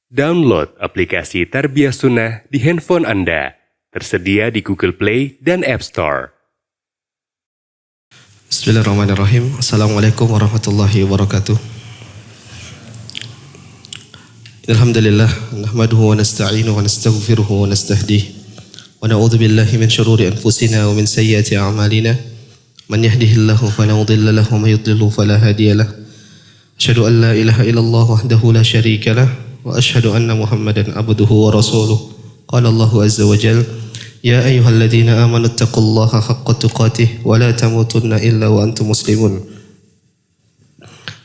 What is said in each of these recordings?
Download aplikasi Tarbiyah Sunnah di handphone Anda. Tersedia di Google Play dan App Store. Bismillahirrahmanirrahim. Assalamualaikum warahmatullahi wabarakatuh. Alhamdulillah, nahmaduhu wa nasta'inuhu wa nastaghfiruhu wa nastahdihi. Wa na'udzu billahi min shururi anfusina wa min sayyiati a'malina. Man yahdihillahu fala mudilla lahu wa may yudlil fala hadiya lahu. Asyhadu an la ilaha illallah wahdahu la syarika lahu wa asyhadu anna Muhammadan abduhu wa rasuluh. Qala Allahu azza wa jalla, ya ayyuhalladzina amanu taqullaha haqqa tuqatih wa la tamutunna illa wa antum muslimun.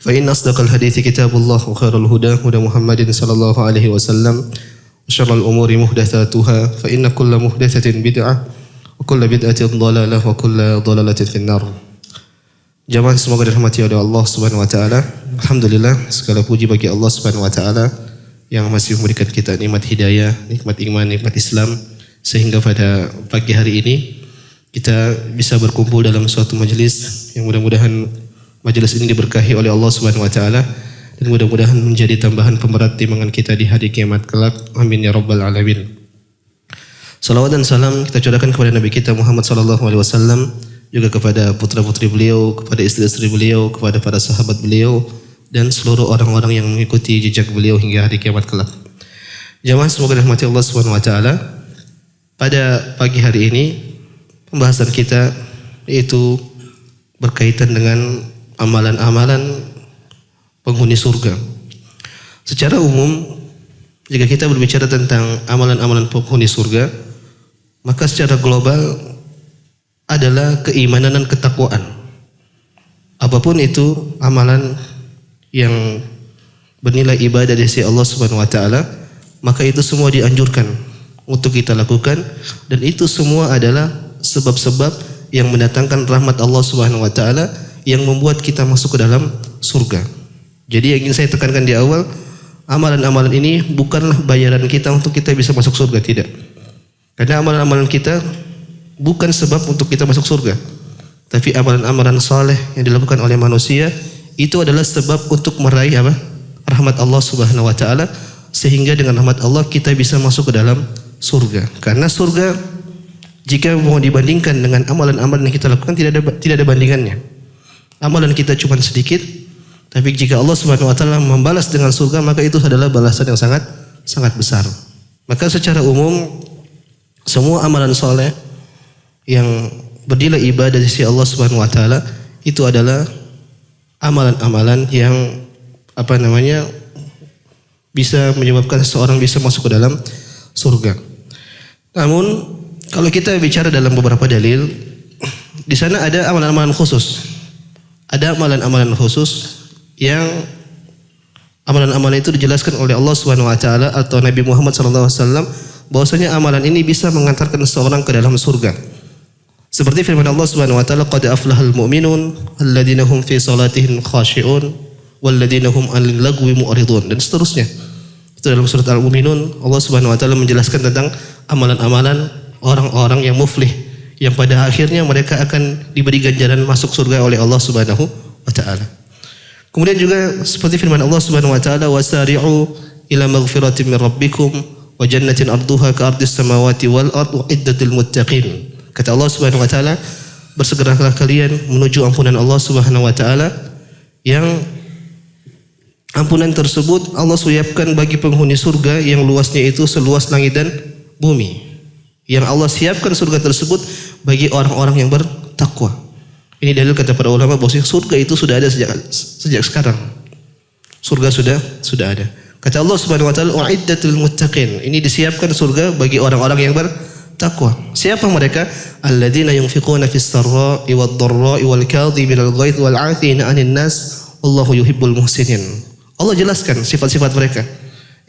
Fa inna asdaqal hadithi kitabullah wa khairal huda huda Muhammadin sallallahu alaihi wasallam wa syarrul umuri muhdatsatuha fa inna kulla muhdatsatin bid'ah wa kulla bid'atin dhalalah wa kulla dhalalatin finnar. Jamaah semoga dirahmati oleh Allah Subhanahu wa taala. Alhamdulillah, segala puji bagi Allah Subhanahu wa taala yang masih memberikan kita nikmat hidayah, nikmat iman, nikmat Islam, sehingga pada pagi hari ini kita bisa berkumpul dalam suatu majelis yang mudah-mudahan majelis ini diberkahi oleh Allah Subhanahu wa taala dan mudah-mudahan menjadi tambahan pemberat timbangan kita di hari kiamat kelak. Amin ya rabbal alamin. Salawat dan salam kita curahkan kepada Nabi kita Muhammad sallallahu alaihi wasallam, juga kepada putra-putri beliau, kepada istri-istri beliau, kepada para sahabat beliau dan seluruh orang-orang yang mengikuti jejak beliau hingga hari kiamat kelak. Jamaah semoga dirahmati Allah Subhanahu wa taala. Pada pagi hari ini pembahasan kita yaitu berkaitan dengan amalan-amalan penghuni surga. Secara umum jika kita berbicara tentang amalan-amalan penghuni surga, maka secara global adalah keimanan dan ketakwaan. Apapun itu amalan yang bernilai ibadah dari sisi Allah Subhanahu wa taala, maka itu semua dianjurkan untuk kita lakukan dan itu semua adalah sebab-sebab yang mendatangkan rahmat Allah Subhanahu wa taala yang membuat kita masuk ke dalam surga. Jadi yang ingin saya tekankan di awal, amalan-amalan ini bukanlah bayaran kita untuk kita bisa masuk surga, tidak. Karena amalan-amalan kita bukan sebab untuk kita masuk surga, tapi amalan-amalan saleh yang dilakukan oleh manusia itu adalah sebab untuk meraih apa? Rahmat Allah Subhanahu wa taala, sehingga dengan rahmat Allah kita bisa masuk ke dalam surga. Karena surga jika mau dibandingkan dengan amalan-amalan yang kita lakukan tidak ada bandingannya. Amalan kita cuma sedikit, tapi jika Allah Subhanahu wa taala membalas dengan surga, maka itu adalah balasan yang sangat besar. Maka secara umum semua amalan saleh yang bernilai ibadah di sisi Allah Subhanahu wa taala itu adalah amalan-amalan yang bisa menyebabkan seseorang bisa masuk ke dalam surga. Namun kalau kita bicara dalam beberapa dalil, di sana ada amalan-amalan khusus. Ada amalan-amalan khusus yang amalan-amalan itu dijelaskan oleh Allah Subhanahu wa taala atau Nabi Muhammad sallallahu alaihi wasallam bahwasanya amalan ini bisa mengantarkan seseorang ke dalam surga. Seperti firman Allah Subhanahu wa taala, qad aflahal mu'minun alladzina hum fi salatihim khashi'un walladzina hum 'anil lagwi mu'ridun, dan seterusnya. Itu dalam surat Al-Mu'minun Allah Subhanahu wa taala menjelaskan tentang amalan-amalan orang-orang yang muflih, yang pada akhirnya mereka akan diberi ganjaran masuk surga oleh Allah Subhanahu wa taala. Kemudian juga seperti firman Allah Subhanahu wa taala, wasari'u ila maghfiratin min rabbikum wa jannatin arduha ka'ardis samawati wal ard uiddatil muttaqin. Kata Allah Subhanahu wa taala, bersegeralah kalian menuju ampunan Allah Subhanahu wa taala, yang ampunan tersebut Allah siapkan bagi penghuni surga yang luasnya itu seluas langit dan bumi. Yang Allah siapkan surga tersebut bagi orang-orang yang bertakwa. Ini dalil kata para ulama bahwa surga itu sudah ada sejak sekarang. Surga sudah ada. Kata Allah Subhanahu wa taala, uiddatul muttaqin. Ini disiapkan surga bagi orang-orang yang bertakwa. Siapa mereka? Alladzina yunfiquna fis sarra'i wad dharra'i wal kadhiminal ghaidh wal 'afina 'anil nas wallahu yuhibbul muhsinin. Allah jelaskan sifat-sifat mereka.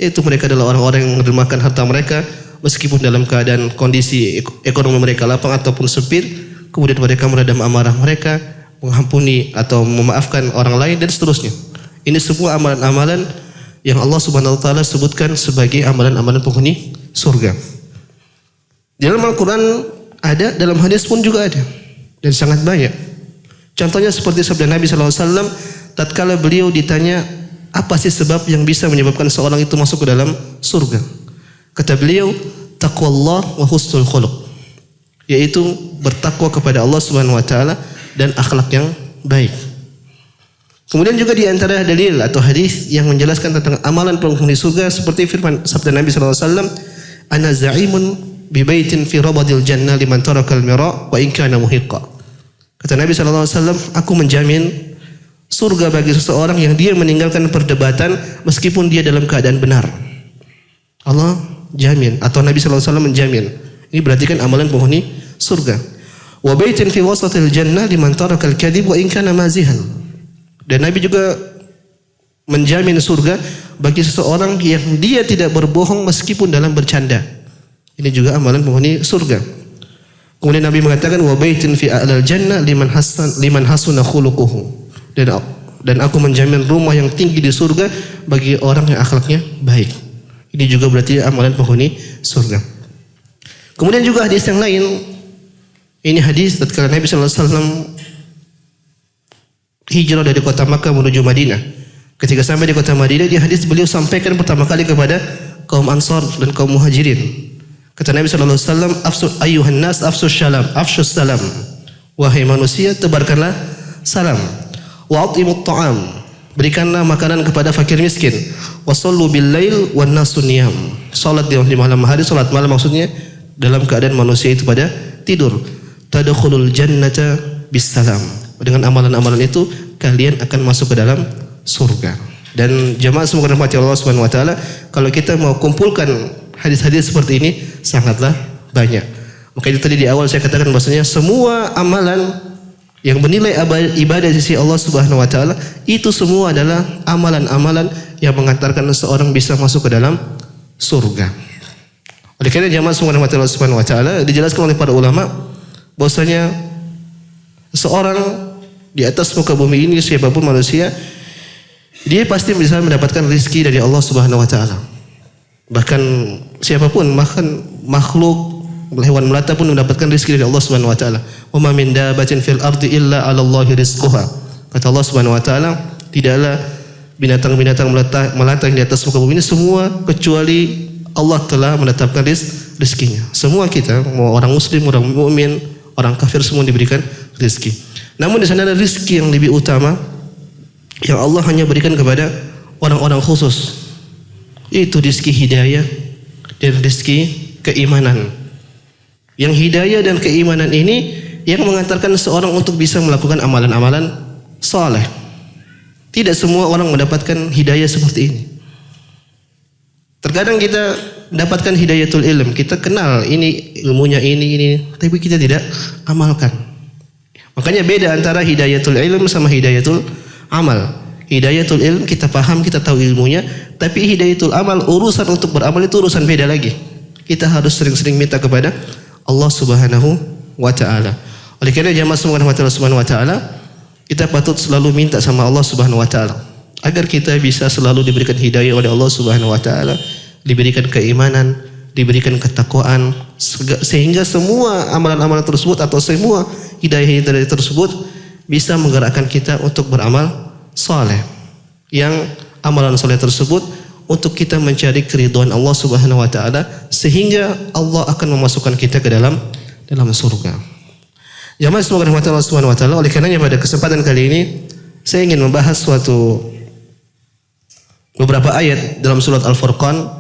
Yaitu mereka adalah orang-orang yang mendermakan harta mereka meskipun dalam keadaan kondisi ekonomi mereka lapang ataupun sempit. Kemudian mereka meredam amarah mereka, mengampuni atau memaafkan orang lain dan seterusnya. Ini semua amalan-amalan yang Allah Subhanahu wa taala sebutkan sebagai amalan-amalan penghuni surga. Di dalam Al-Quran ada, dalam hadis pun juga ada, dan sangat banyak. Contohnya seperti sabda Nabi SAW tatkala beliau ditanya apa sih sebab yang bisa menyebabkan seorang itu masuk ke dalam surga? Kata beliau, taqwallah wa husnul khuluq, yaitu bertakwa kepada Allah Subhanahu wa taala dan akhlak yang baik. Kemudian juga di antara dalil atau hadis yang menjelaskan tentang amalan penghuni surga seperti firman sabda Nabi sallallahu alaihi wasallam, "Ana za'imun bi baitin fi rabadil jannah liman tarakal mira wa in kana muhiqqa." Kata Nabi sallallahu alaihi wasallam, aku menjamin surga bagi seseorang yang dia meninggalkan perdebatan meskipun dia dalam keadaan benar. Allah jamin atau Nabi sallallahu alaihi wasallam menjamin. Ini berarti kan amalan penghuni surga. Wa baitin fi wasatil jannah liman tarakal kadhib wa in kana mazihan. Dan Nabi juga menjamin surga bagi seseorang yang dia tidak berbohong meskipun dalam bercanda. Ini juga amalan penghuni surga. Kemudian Nabi mengatakan wa baitin fi a'lal jannah liman hasuna khuluquhu. Dan aku menjamin rumah yang tinggi di surga bagi orang yang akhlaknya baik. Ini juga berarti amalan penghuni surga. Kemudian juga hadis yang lain. Ini hadis tatkala Nabi sallallahu alaihi wasallam hijrah dari kota Makkah menuju Madinah. Ketika sampai di kota Madinah, di hadis beliau sampaikan pertama kali kepada kaum Ansar dan kaum Muhajirin. Kata Nabi sallallahu alaihi wasallam, "Ayyuhan nas afsus salam." Wahai manusia, tebarkanlah salam. Wa at'imut ta'am. Berikanlah makanan kepada fakir miskin. Wa shallu bil lail wan nasu niyam. Salat di malam hari, salat malam maksudnya dalam keadaan manusia itu pada tidur. Tadkhulul jannata bis salam. Dengan amalan-amalan itu kalian akan masuk ke dalam surga. Dan jemaah semoga rahmati Allah Subhanahu wa taala, kalau kita mau kumpulkan hadis-hadis seperti ini sangatlah banyak. Maka itu tadi di awal saya katakan bahwasanya semua amalan yang bernilai ibadah di sisi Allah Subhanahu wa taala itu semua adalah amalan-amalan yang mengantarkan seseorang bisa masuk ke dalam surga. Oleh karena jemaah semoga rahmati Allah Subhanahu wa taala, dijelaskan oleh para ulama bahwasanya seorang di atas muka bumi ini, siapapun manusia, dia pasti bisa mendapatkan rizki dari Allah Subhanahu wa taala. Bahkan siapapun, bahkan makhluk hewan melata pun mendapatkan rizki dari Allah Subhanahu wa taala. Wa ma min dabatin fil ardi illa 'ala Allahi rizquha. Kata Allah Subhanahu wa taala, tidaklah binatang-binatang melata yang di atas muka bumi ini semua kecuali Allah telah menetapkan rizkinya. Semua kita, mau orang muslim, orang mukmin, orang kafir, semua diberikan rizki. Namun di sana ada rizki yang lebih utama yang Allah hanya berikan kepada orang-orang khusus. Itu rizki hidayah dan rizki keimanan. Yang hidayah dan keimanan ini yang mengantarkan seorang untuk bisa melakukan amalan-amalan saleh. Tidak semua orang mendapatkan hidayah seperti ini. Terkadang kita dapatkan hidayatul ilm, kita kenal ini ilmunya ini, tapi kita tidak amalkan. Makanya beda antara hidayatul ilm sama hidayatul amal. Hidayatul ilm kita paham, kita tahu ilmunya, tapi hidayatul amal, urusan untuk beramal itu urusan beda lagi. Kita harus sering-sering minta kepada Allah Subhanahu wa taala. Oleh karena jamaah semoga Allah Subhanahu wa taala, kita patut selalu minta sama Allah Subhanahu wa taala agar kita bisa selalu diberikan hidayah oleh Allah Subhanahu wa taala, diberikan keimanan, diberikan ketakwaan, sehingga semua amalan-amalan tersebut atau semua hidayah-hidayah tersebut bisa menggerakkan kita untuk beramal saleh. Yang amalan saleh tersebut untuk kita mencari keridhaan Allah Subhanahu wa taala sehingga Allah akan memasukkan kita ke dalam surga. Jamaah semoga rahmat Allah Subhanahu wa taala, oleh karenanya pada kesempatan kali ini saya ingin membahas beberapa ayat dalam surat Al-Furqan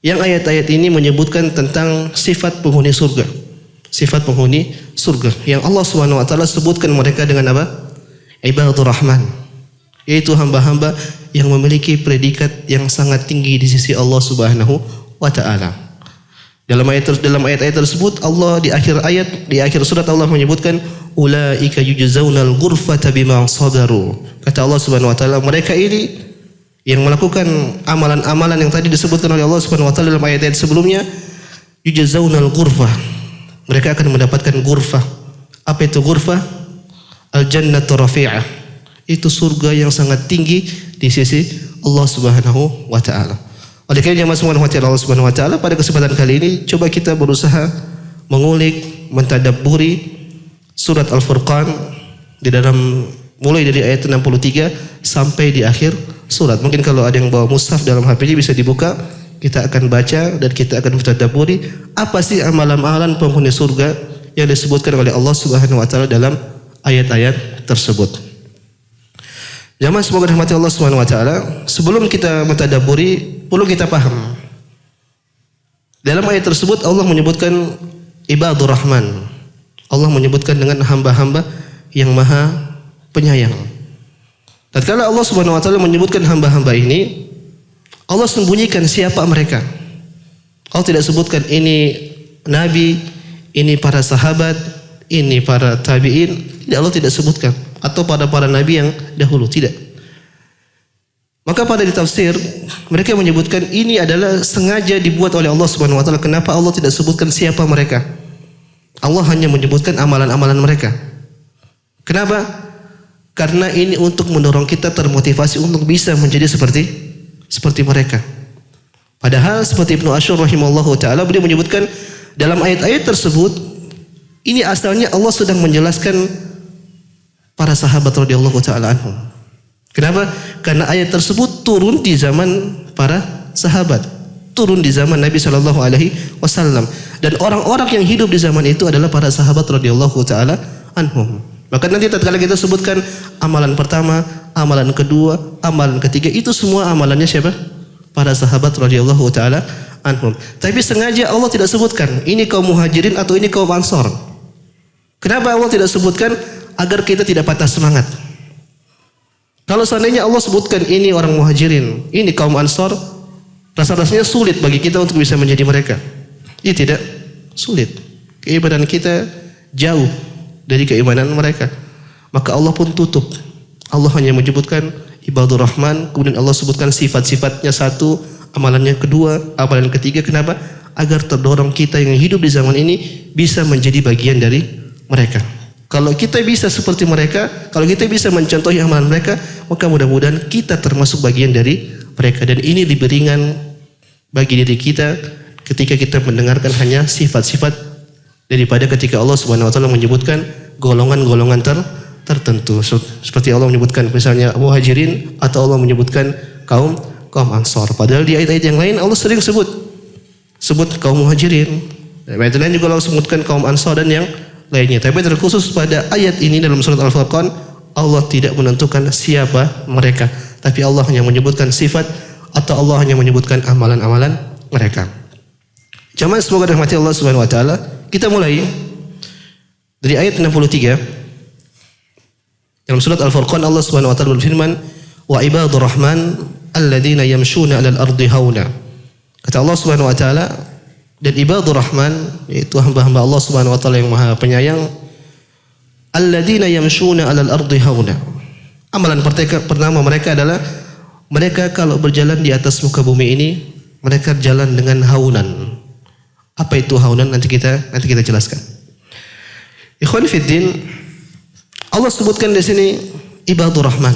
yang ayat-ayat ini menyebutkan tentang sifat penghuni surga. Sifat penghuni surga yang Allah Subhanahu wa taala sebutkan mereka dengan apa? Ibadur Rahman. Yaitu hamba-hamba yang memiliki predikat yang sangat tinggi di sisi Allah Subhanahu wa taala. Dalam ayat-ayat tersebut Allah di akhir surat Allah menyebutkan ulaika yujzaunal ghurfata bima sabaru. Kata Allah Subhanahu wa taala, mereka ini yang melakukan amalan-amalan yang tadi disebutkan oleh Allah Subhanahu wa taala dalam ayat-ayat sebelumnya, yujzaunal ghurfah. Mereka akan mendapatkan ghurfah. Apa itu ghurfah? Al-jannatu rafi'ah. Itu surga yang sangat tinggi di sisi Allah Subhanahu wa taala. Oleh karena jemaah semua rahmati Allah Subhanahu wa taala, pada kesempatan kali ini coba kita berusaha mengulik, mentadabburi surat Al-Furqan di dalam mulai dari ayat 63 sampai di akhir surat. Mungkin kalau ada yang bawa mushaf dalam HP-nya bisa dibuka, kita akan baca dan kita akan mentadabburi apa sih amalan-amalan penghuni surga yang disebutkan oleh Allah Subhanahu wa taala dalam ayat-ayat tersebut. Jamaah semoga rahmati Allah Subhanahu wa taala, sebelum kita mentadabburi perlu kita paham. Dalam ayat tersebut Allah menyebutkan ibadur rahman. Allah menyebutkan dengan hamba-hamba yang maha penyayang. Tatkala Allah Subhanahu wa taala menyebutkan hamba-hamba ini, Allah sembunyikan siapa mereka. Allah tidak sebutkan ini nabi, ini para sahabat, ini para tabi'in. Allah tidak sebutkan. Atau para nabi yang dahulu, tidak. Maka pada di tafsir mereka menyebutkan ini adalah sengaja dibuat oleh Allah Subhanahu wa taala. Kenapa Allah tidak sebutkan siapa mereka? Allah hanya menyebutkan amalan-amalan mereka. Kenapa? Karena ini untuk mendorong kita termotivasi untuk bisa menjadi seperti mereka. Padahal seperti Ibnu Asyur rahimahullahu taala, beliau menyebutkan dalam ayat-ayat tersebut ini asalnya Allah sedang menjelaskan para sahabat radhiyallahu taala anhum. Kenapa? Karena ayat tersebut turun di zaman para sahabat, turun di zaman Nabi sallallahu alaihi wasallam, dan orang-orang yang hidup di zaman itu adalah para sahabat radhiyallahu taala anhum. Maka nanti tatkala kita sebutkan amalan pertama, amalan kedua, amalan ketiga, itu semua amalannya siapa? Para sahabat radhiyallahu taala anhum. Tapi sengaja Allah tidak sebutkan ini kaum muhajirin atau ini kaum ansor. Kenapa Allah tidak sebutkan? Agar kita tidak patah semangat. Kalau seandainya Allah sebutkan ini orang muhajirin, ini kaum ansor, rasa-rasanya sulit bagi kita untuk bisa menjadi mereka. Ini tidak sulit. Keimanan kita jauh dari keimanan mereka. Maka Allah pun tutup. Allah hanya menyebutkan ibadur rahman, kemudian Allah sebutkan sifat-sifatnya satu, amalannya kedua, amalan ketiga. Kenapa? Agar terdorong kita yang hidup di zaman ini bisa menjadi bagian dari mereka. Kalau kita bisa seperti mereka, kalau kita bisa mencontohi amalan mereka, maka mudah-mudahan kita termasuk bagian dari mereka. Dan ini lebih ringan bagi diri kita ketika kita mendengarkan hanya sifat-sifat daripada ketika Allah Subhanahu wa taala menyebutkan golongan-golongan tertentu. Seperti Allah menyebutkan misalnya muhajirin atau Allah menyebutkan kaum ansor. Padahal di ayat-ayat yang lain Allah sering sebut kaum muhajirin. Ayat lain juga Allah sebutkan kaum ansor dan yang lainnya. Tapi terkhusus pada ayat ini dalam surat Al-Furqan, Allah tidak menentukan siapa mereka, tapi Allah hanya menyebutkan sifat atau Allah hanya menyebutkan amalan-amalan mereka. Jamaah semoga rahmati Allah Subhanahu wa taala. Kita mulai dari ayat 63. Dalam surat Al-Furqan Allah Subhanahu wa taala berfirman, "Wa ibadur rahman alladzina yamshuna 'alal ardi hauna." Kata Allah Subhanahu wa taala, dan ibadur rahman, yaitu hamba-hamba Allah Subhanahu wa taala yang maha penyayang, alladzina yamshuna 'alal ardi hauna. Amalan pertama mereka adalah mereka kalau berjalan di atas muka bumi ini, mereka jalan dengan haunan. Apa itu haunan? Nanti kita jelaskan. Ikhwan fiddin, Allah sebutkan di sini ibadur rahman.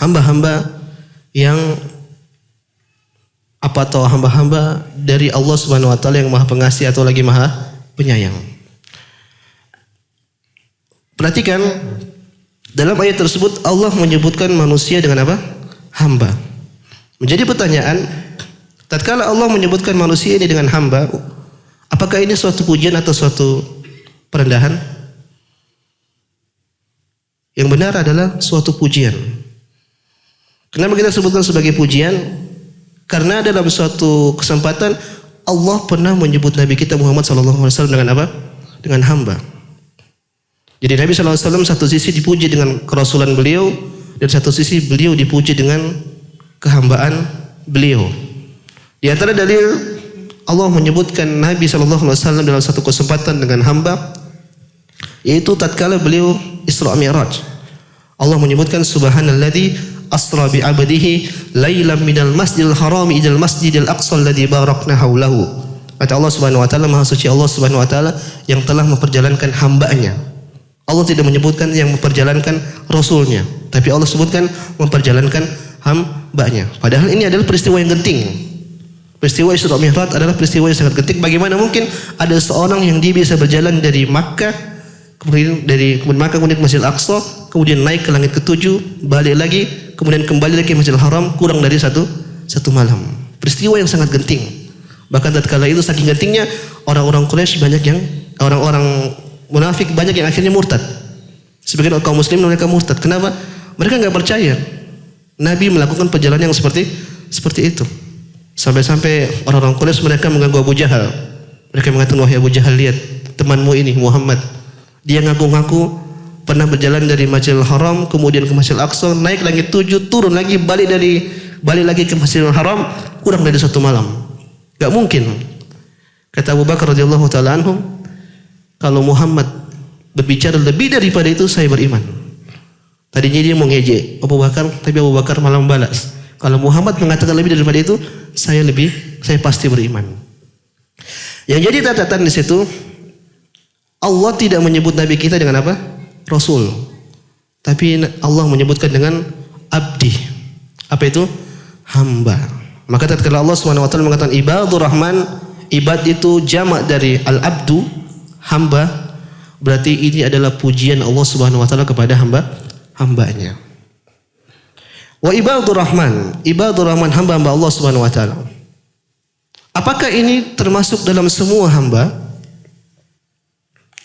Hamba-hamba yang atau hamba-hamba dari Allah Subhanahu wa taala yang maha pengasih atau lagi maha penyayang. Perhatikan dalam ayat tersebut Allah menyebutkan manusia dengan apa? Hamba. Menjadi pertanyaan, tatkala Allah menyebutkan manusia ini dengan hamba, apakah ini suatu pujian atau suatu perendahan? Yang benar adalah suatu pujian. Kenapa kita sebutkan sebagai pujian? Karena dalam suatu kesempatan Allah pernah menyebut Nabi kita Muhammad SAW dengan apa? Dengan hamba. Jadi Nabi SAW satu sisi dipuji dengan kerasulan beliau, dan satu sisi beliau dipuji dengan kehambaan beliau. Di antara dalil Allah menyebutkan Nabi SAW dalam satu kesempatan dengan hamba, yaitu tatkala beliau Isra Mi'raj. Allah menyebutkan subhanalladzi asra bi 'abdihi lailan minal masjidil haram ilal masjidil aqsa alladzi barakna haulahu. Kata Allah Subhanahu wa taala, maha suci Allah Subhanahu wa taala yang telah memperjalankan hambanya. Allah tidak menyebutkan yang memperjalankan rasulnya, tapi Allah sebutkan memperjalankan hambanya. Padahal ini adalah peristiwa yang genting. Peristiwa Isra Mi'raj adalah peristiwa yang sangat genting. Bagaimana mungkin ada seorang yang dia bisa berjalan dari Makkah, kemudian Makkah kemudian ke Masjidil Aqsa, kemudian naik ke langit ketujuh, balik lagi kemudian kembali lagi ke Masjidil Haram kurang dari satu malam. Peristiwa yang sangat genting. Bahkan tatkala itu saking gentingnya orang-orang Quraisy banyak yang orang-orang munafik banyak yang akhirnya murtad. Sebagian kaum muslim mereka murtad. Kenapa? Mereka nggak percaya Nabi melakukan perjalanan yang seperti itu. Sampai-sampai orang-orang Quraisy mereka mengganggu Abu Jahal. Mereka mengatakan, wahai Abu Jahal, lihat temanmu ini Muhammad. Dia ngaku-ngaku pernah berjalan dari Masjidil Haram kemudian ke Masjidil Aqsa, naik langit 7, turun lagi, balik lagi ke Masjidil Haram kurang dari 1 malam. Gak mungkin. Kata Abu Bakar radhiyallahu taala anhum, kalau Muhammad berbicara lebih daripada itu saya beriman. Tadinya dia mau ngejek Abu Bakar, tapi Abu Bakar malah membalas, kalau Muhammad mengatakan lebih daripada itu saya pasti beriman. Yang jadi catatan di situ, Allah tidak menyebut Nabi kita dengan apa? Rasul. Tapi Allah menyebutkan dengan abdi. Apa itu? Hamba. Maka tatkala Allah Subhanahu wa taala mengatakan ibadur rahman, ibad itu jamak dari al-abdu, hamba, berarti ini adalah pujian Allah Subhanahu wa taala kepada hambanya. Wa ibadur rahman hamba-hamba Allah Subhanahu wa taala. Apakah ini termasuk dalam semua hamba?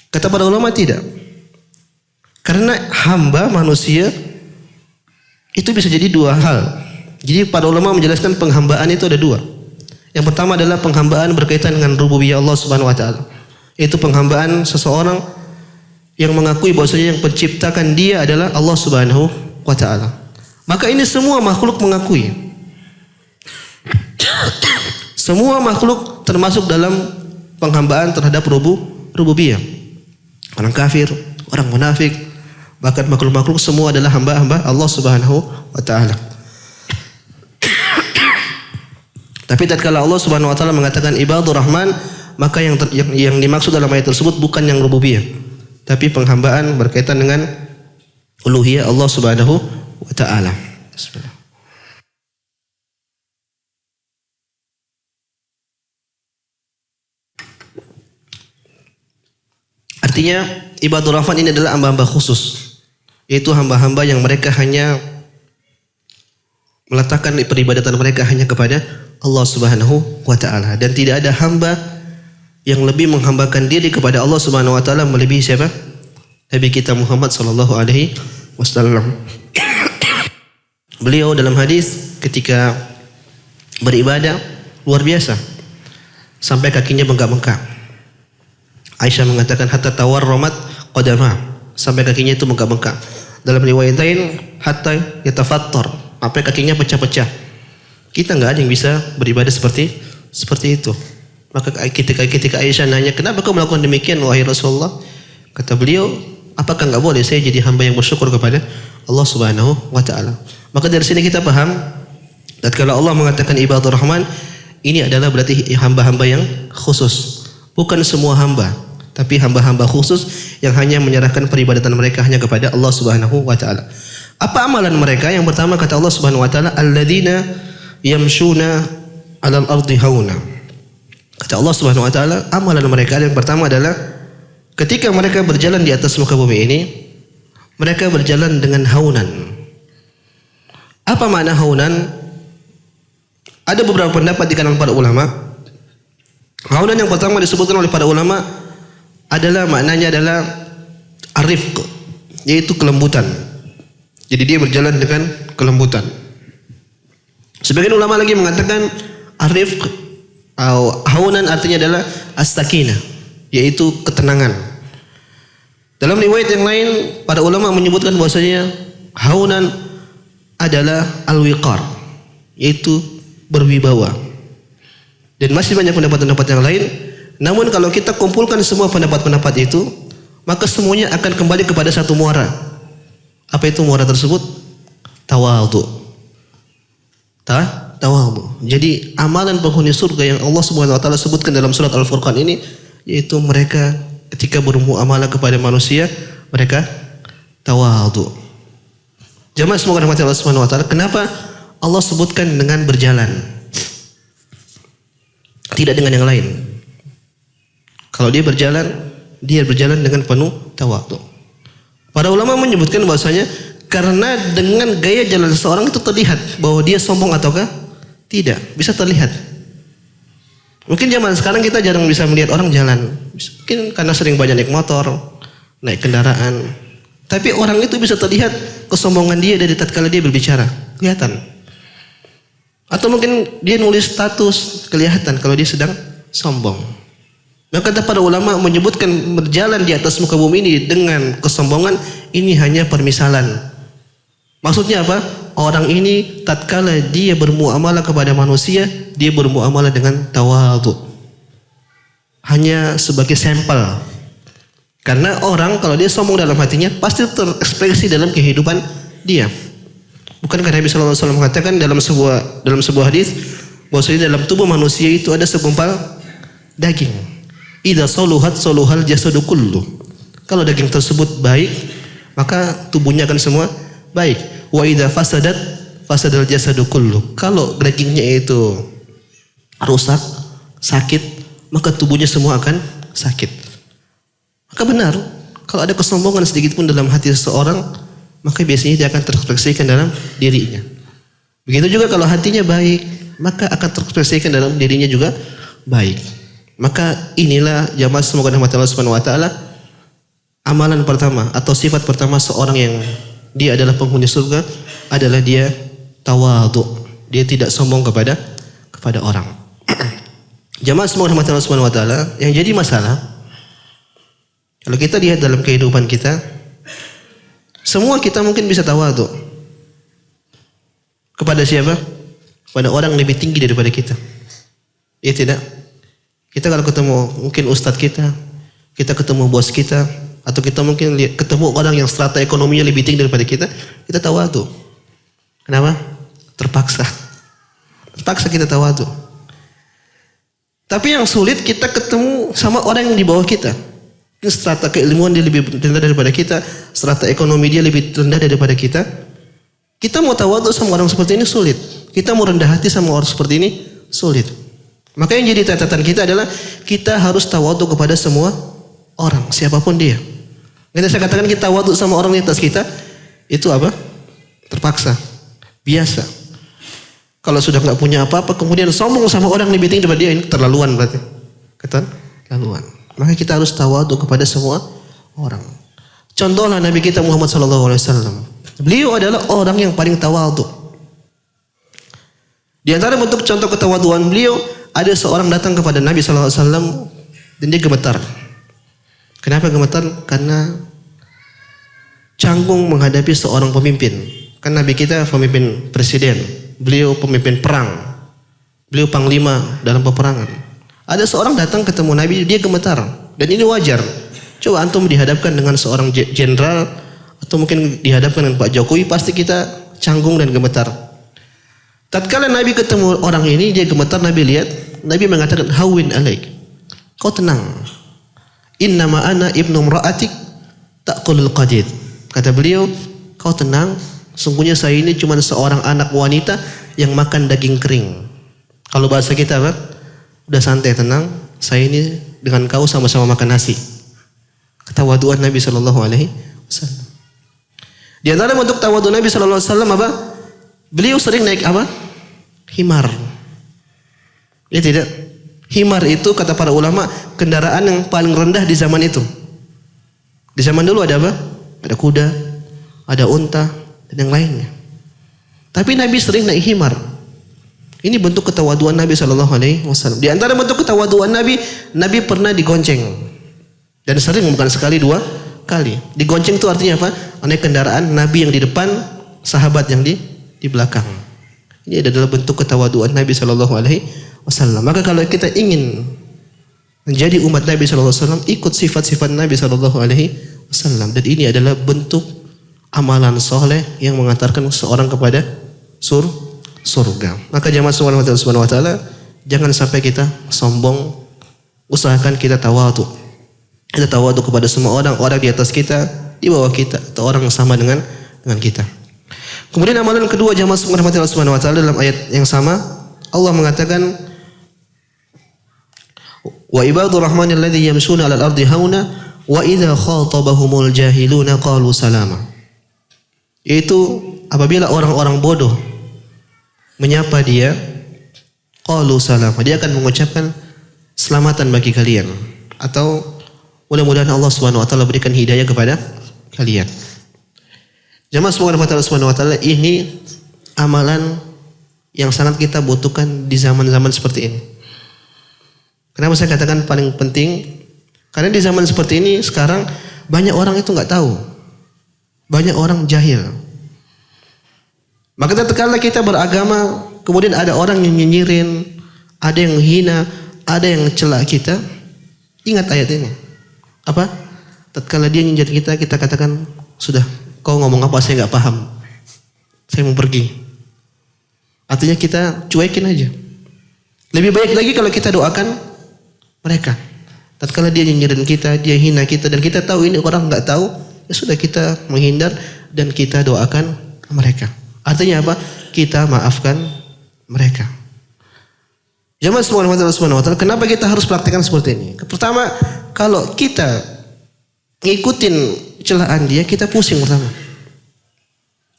Kata para ulama tidak. Karena hamba manusia itu bisa jadi 2 hal. Jadi para ulama menjelaskan penghambaan itu ada 2. Yang pertama adalah penghambaan berkaitan dengan rububiyah Allah Subhanahu wa taala. Itu penghambaan seseorang yang mengakui bahwasanya yang penciptakan dia adalah Allah Subhanahu wa taala. Maka ini semua makhluk mengakui. Semua makhluk termasuk dalam penghambaan terhadap rububiyah. Orang kafir, orang munafik, bahkan makhluk-makhluk semua adalah hamba-hamba Allah Subhanahu wa taala. Tapi tatkala Allah Subhanahu wa taala mengatakan ibadur rahman, maka yang dimaksud dalam ayat tersebut bukan yang rububiyah, tapi penghambaan berkaitan dengan uluhiyah Allah Subhanahu wa taala. Bismillah. Artinya ibadur rahman ini adalah hamba-hamba khusus, yaitu hamba-hamba yang mereka hanya meletakkan peribadatan mereka hanya kepada Allah Subhanahu wa taala, dan tidak ada hamba yang lebih menghambakan diri kepada Allah Subhanahu wa taala melebihi siapa? Nabi kita Muhammad sallallahu alaihi wasallam. Beliau dalam hadis ketika beribadah luar biasa sampai kakinya bengkak-bengkak. Aisyah mengatakan hatta tawarramat qadamah, sampai kakinya itu bengkak-bengkak. Dalam riwayat lain hatta yatafattar, sampai kakinya pecah-pecah. Kita enggak ada yang bisa beribadah seperti itu. Maka ketika Aisyah nanya, "Kenapa kau melakukan demikian wahai Rasulullah?" Kata beliau, "Apakah enggak boleh saya jadi hamba yang bersyukur kepada Allah Subhanahu wa taala?" Maka dari sini kita paham tatkala Allah mengatakan ibadur rahman, ini adalah berarti hamba-hamba yang khusus. Bukan semua hamba, tapi hamba-hamba khusus yang hanya menyerahkan peribadatan mereka hanya kepada Allah Subhanahu wa taala. Apa amalan mereka? Yang pertama kata Allah Subhanahu wa taala, alladzina yamshuna 'alal ardi hauna. Kata Allah Subhanahu wa taala, amalan mereka yang pertama adalah ketika mereka berjalan di atas muka bumi ini, mereka berjalan dengan haunan. Apa makna haunan? Ada beberapa pendapat di kalangan para ulama. Haunan yang pertama disebutkan oleh para ulama adalah maknanya adalah arifq, yaitu kelembutan. Jadi dia berjalan dengan kelembutan. Sebagian ulama lagi mengatakan arifq atau haunan artinya adalah as-sakinah, yaitu ketenangan. Dalam riwayat yang lain para ulama menyebutkan bahwasanya haunan adalah al-wiqar, yaitu berwibawa. Dan masih banyak pendapat-pendapat yang lain. Namun kalau kita kumpulkan semua pendapat-pendapat itu, maka semuanya akan kembali kepada satu muara. Apa itu muara tersebut? Tawadhu. Tawadhu. Jadi amalan penghuni surga yang Allah Subhanahu wa taala sebutkan dalam surat Al-Furqan ini, yaitu mereka ketika bermuamalah kepada manusia, mereka tawadhu. Jamaah semoga rahmat Allah Subhanahu wa taala. Kenapa Allah sebutkan dengan berjalan? Tidak dengan yang lain. Kalau dia berjalan dengan penuh tawadhu. Para ulama menyebutkan bahwasanya Karena dengan gaya jalan seseorang itu terlihat bahwa dia sombong ataukah tidak, bisa terlihat. Mungkin zaman sekarang kita jarang bisa melihat orang jalan, mungkin karena sering banyak naik motor, naik kendaraan. Tapi orang itu bisa terlihat kesombongan dia dari tatkala dia berbicara, kelihatan. Atau mungkin dia nulis status, kelihatan kalau dia sedang sombong. Maka kata para ulama menyebutkan berjalan di atas muka bumi ini dengan kesombongan ini hanya permisalan. Maksudnya apa? Orang ini tatkala dia bermuamalah kepada manusia, dia bermuamalah dengan tawadhu. Hanya sebagai sampel. Karena orang kalau dia sombong dalam hatinya pasti terekspresi dalam kehidupan dia. Bukan karena Nabi sallallahu alaihi wasallam mengatakan dalam sebuah hadis bahwasanya dalam tubuh manusia itu ada segumpal daging. Idza saluhat saluhal jasadu kullu. Kalau daging tersebut baik, maka tubuhnya akan semua baik. Wa idza fasadat fasadal jasadu kullu. Kalau dagingnya itu rusak, sakit, maka tubuhnya semua akan sakit. Maka benar, kalau ada kesombongan sedikit pun dalam hati seseorang, maka biasanya dia akan terekspresikan dalam dirinya. Begitu juga kalau hatinya baik, maka akan terekspresikan dalam dirinya juga baik. Maka inilah jamaah semoga rahmat Allah Subhanahu wa taala, amalan pertama atau sifat pertama seorang yang dia adalah penghuni surga adalah dia tawadhu. Dia tidak sombong kepada orang. Jamaah semoga rahmat Allah Subhanahu wa taala, yang jadi masalah kalau kita lihat dalam kehidupan kita, semua kita mungkin bisa tawadhu. Kepada siapa? Kepada orang yang lebih tinggi daripada kita. Ya tidak? Kita kalau ketemu mungkin ustadz kita ketemu bos kita, atau kita mungkin ketemu orang yang strata ekonominya lebih tinggi daripada kita tawadhu. Kenapa? Terpaksa kita tawadhu. Tapi yang sulit kita ketemu sama orang yang di bawah kita. Strata keilmuan dia lebih rendah daripada kita, strata ekonomi dia lebih rendah daripada kita. Kita mau tawadhu sama orang seperti ini sulit. Kita mau rendah hati sama orang seperti ini sulit. Maka yang jadi catatan kita adalah kita harus tawadhu kepada semua orang, siapapun dia. Saya katakan kita tawadhu sama orang di atas kita, itu apa? Terpaksa, biasa. Kalau sudah nggak punya apa-apa, kemudian sombong sama orang lebih tinggi daripada dia, ini terlaluan berarti. Keterlaluan. Maka kita harus tawadhu kepada semua orang. Contohlah Nabi kita Muhammad SAW. Beliau adalah orang yang paling tawadhu. Di antara bentuk contoh ketawadhuan beliau, ada seorang datang kepada Nabi SAW dan dia gemetar. Kenapa gemetar? Karena canggung menghadapi seorang pemimpin. Kan Nabi kita pemimpin presiden, beliau pemimpin perang, beliau panglima dalam peperangan. Ada seorang datang ketemu Nabi, dia gemetar. Dan ini wajar. Coba antum dihadapkan dengan seorang jenderal, atau mungkin dihadapkan dengan Pak Jokowi, pasti kita canggung dan gemetar. Tatkala Nabi ketemu orang ini, dia gemetar, Nabi lihat, Nabi mengatakan, hawin alaik, kau tenang. Innama ana ibnu mra'atik ta'kulul qadid. Kata beliau, kau tenang, sungguhnya saya ini cuma seorang anak wanita yang makan daging kering. Kalau bahasa kita apa? Udah santai, tenang, saya ini dengan kau sama-sama makan nasi. Ketawaduan Nabi SAW. Di antara bentuk tawadhu Nabi SAW apa? Beliau sering naik apa? Himar. Ya tidak? Himar itu kata para ulama kendaraan yang paling rendah di zaman itu. Di zaman dulu ada apa? Ada kuda, ada unta, dan yang lainnya. Tapi Nabi sering naik himar. Ini bentuk ketawaduan Nabi SAW. Di antara bentuk ketawaduan Nabi, Nabi pernah digonceng. Dan sering, bukan sekali, 2 kali. Digonceng itu artinya apa? Naik kendaraan Nabi yang di depan, sahabat yang di belakang. Ini adalah bentuk ketawaduan Nabi SAW. Maka kalau kita ingin menjadi umat Nabi SAW, ikut sifat-sifat Nabi SAW. Dan ini adalah bentuk amalan soleh yang mengantarkan seorang kepada surga. Maka jamaah subhanahu wa ta'ala, jangan sampai kita sombong. Usahakan kita tawadhu. Kita tawadhu kepada semua orang di atas kita, di bawah kita, atau orang yang sama dengan kita. Kemudian amalan kedua jamaah subhanahu wa ta'ala, dalam ayat yang sama Allah mengatakan, wa ibadur rahmanil ladzi yamshuna 'alal ardi hauna wa idza khatabahumul jahiluna qalu salama. Yaitu apabila orang-orang bodoh menyapa dia, qalu salam, dia akan mengucapkan selamatan bagi kalian, atau mudah-mudahan Allah Subhanahu wa taala berikan hidayah kepada kalian. Jemaah semoga Allah Subhanahu wa taala, ini amalan yang sangat kita butuhkan di zaman-zaman seperti ini. Kenapa saya katakan paling penting? Karena di zaman seperti ini sekarang banyak orang itu nggak tahu, banyak orang jahil. Maka tatkala kita beragama, kemudian ada orang yang nyinyirin, ada yang hina, ada yang celak kita, ingat ayat ini. Apa? Tatkala dia nyinjir kita, kita katakan, sudah, kau ngomong apa saya nggak paham, saya mau pergi. Artinya kita cuekin aja. Lebih baik lagi kalau kita doakan mereka. Tatkala dia nyinyirin kita, dia hina kita, dan kita tahu ini orang nggak tahu, ya sudah, kita menghindar dan kita doakan mereka. Artinya apa? Kita maafkan mereka. Jemaah subhanahu wa ta'ala, kenapa kita harus praktikkan seperti ini? Pertama, kalau kita ngikutin celaan dia, kita pusing pertama.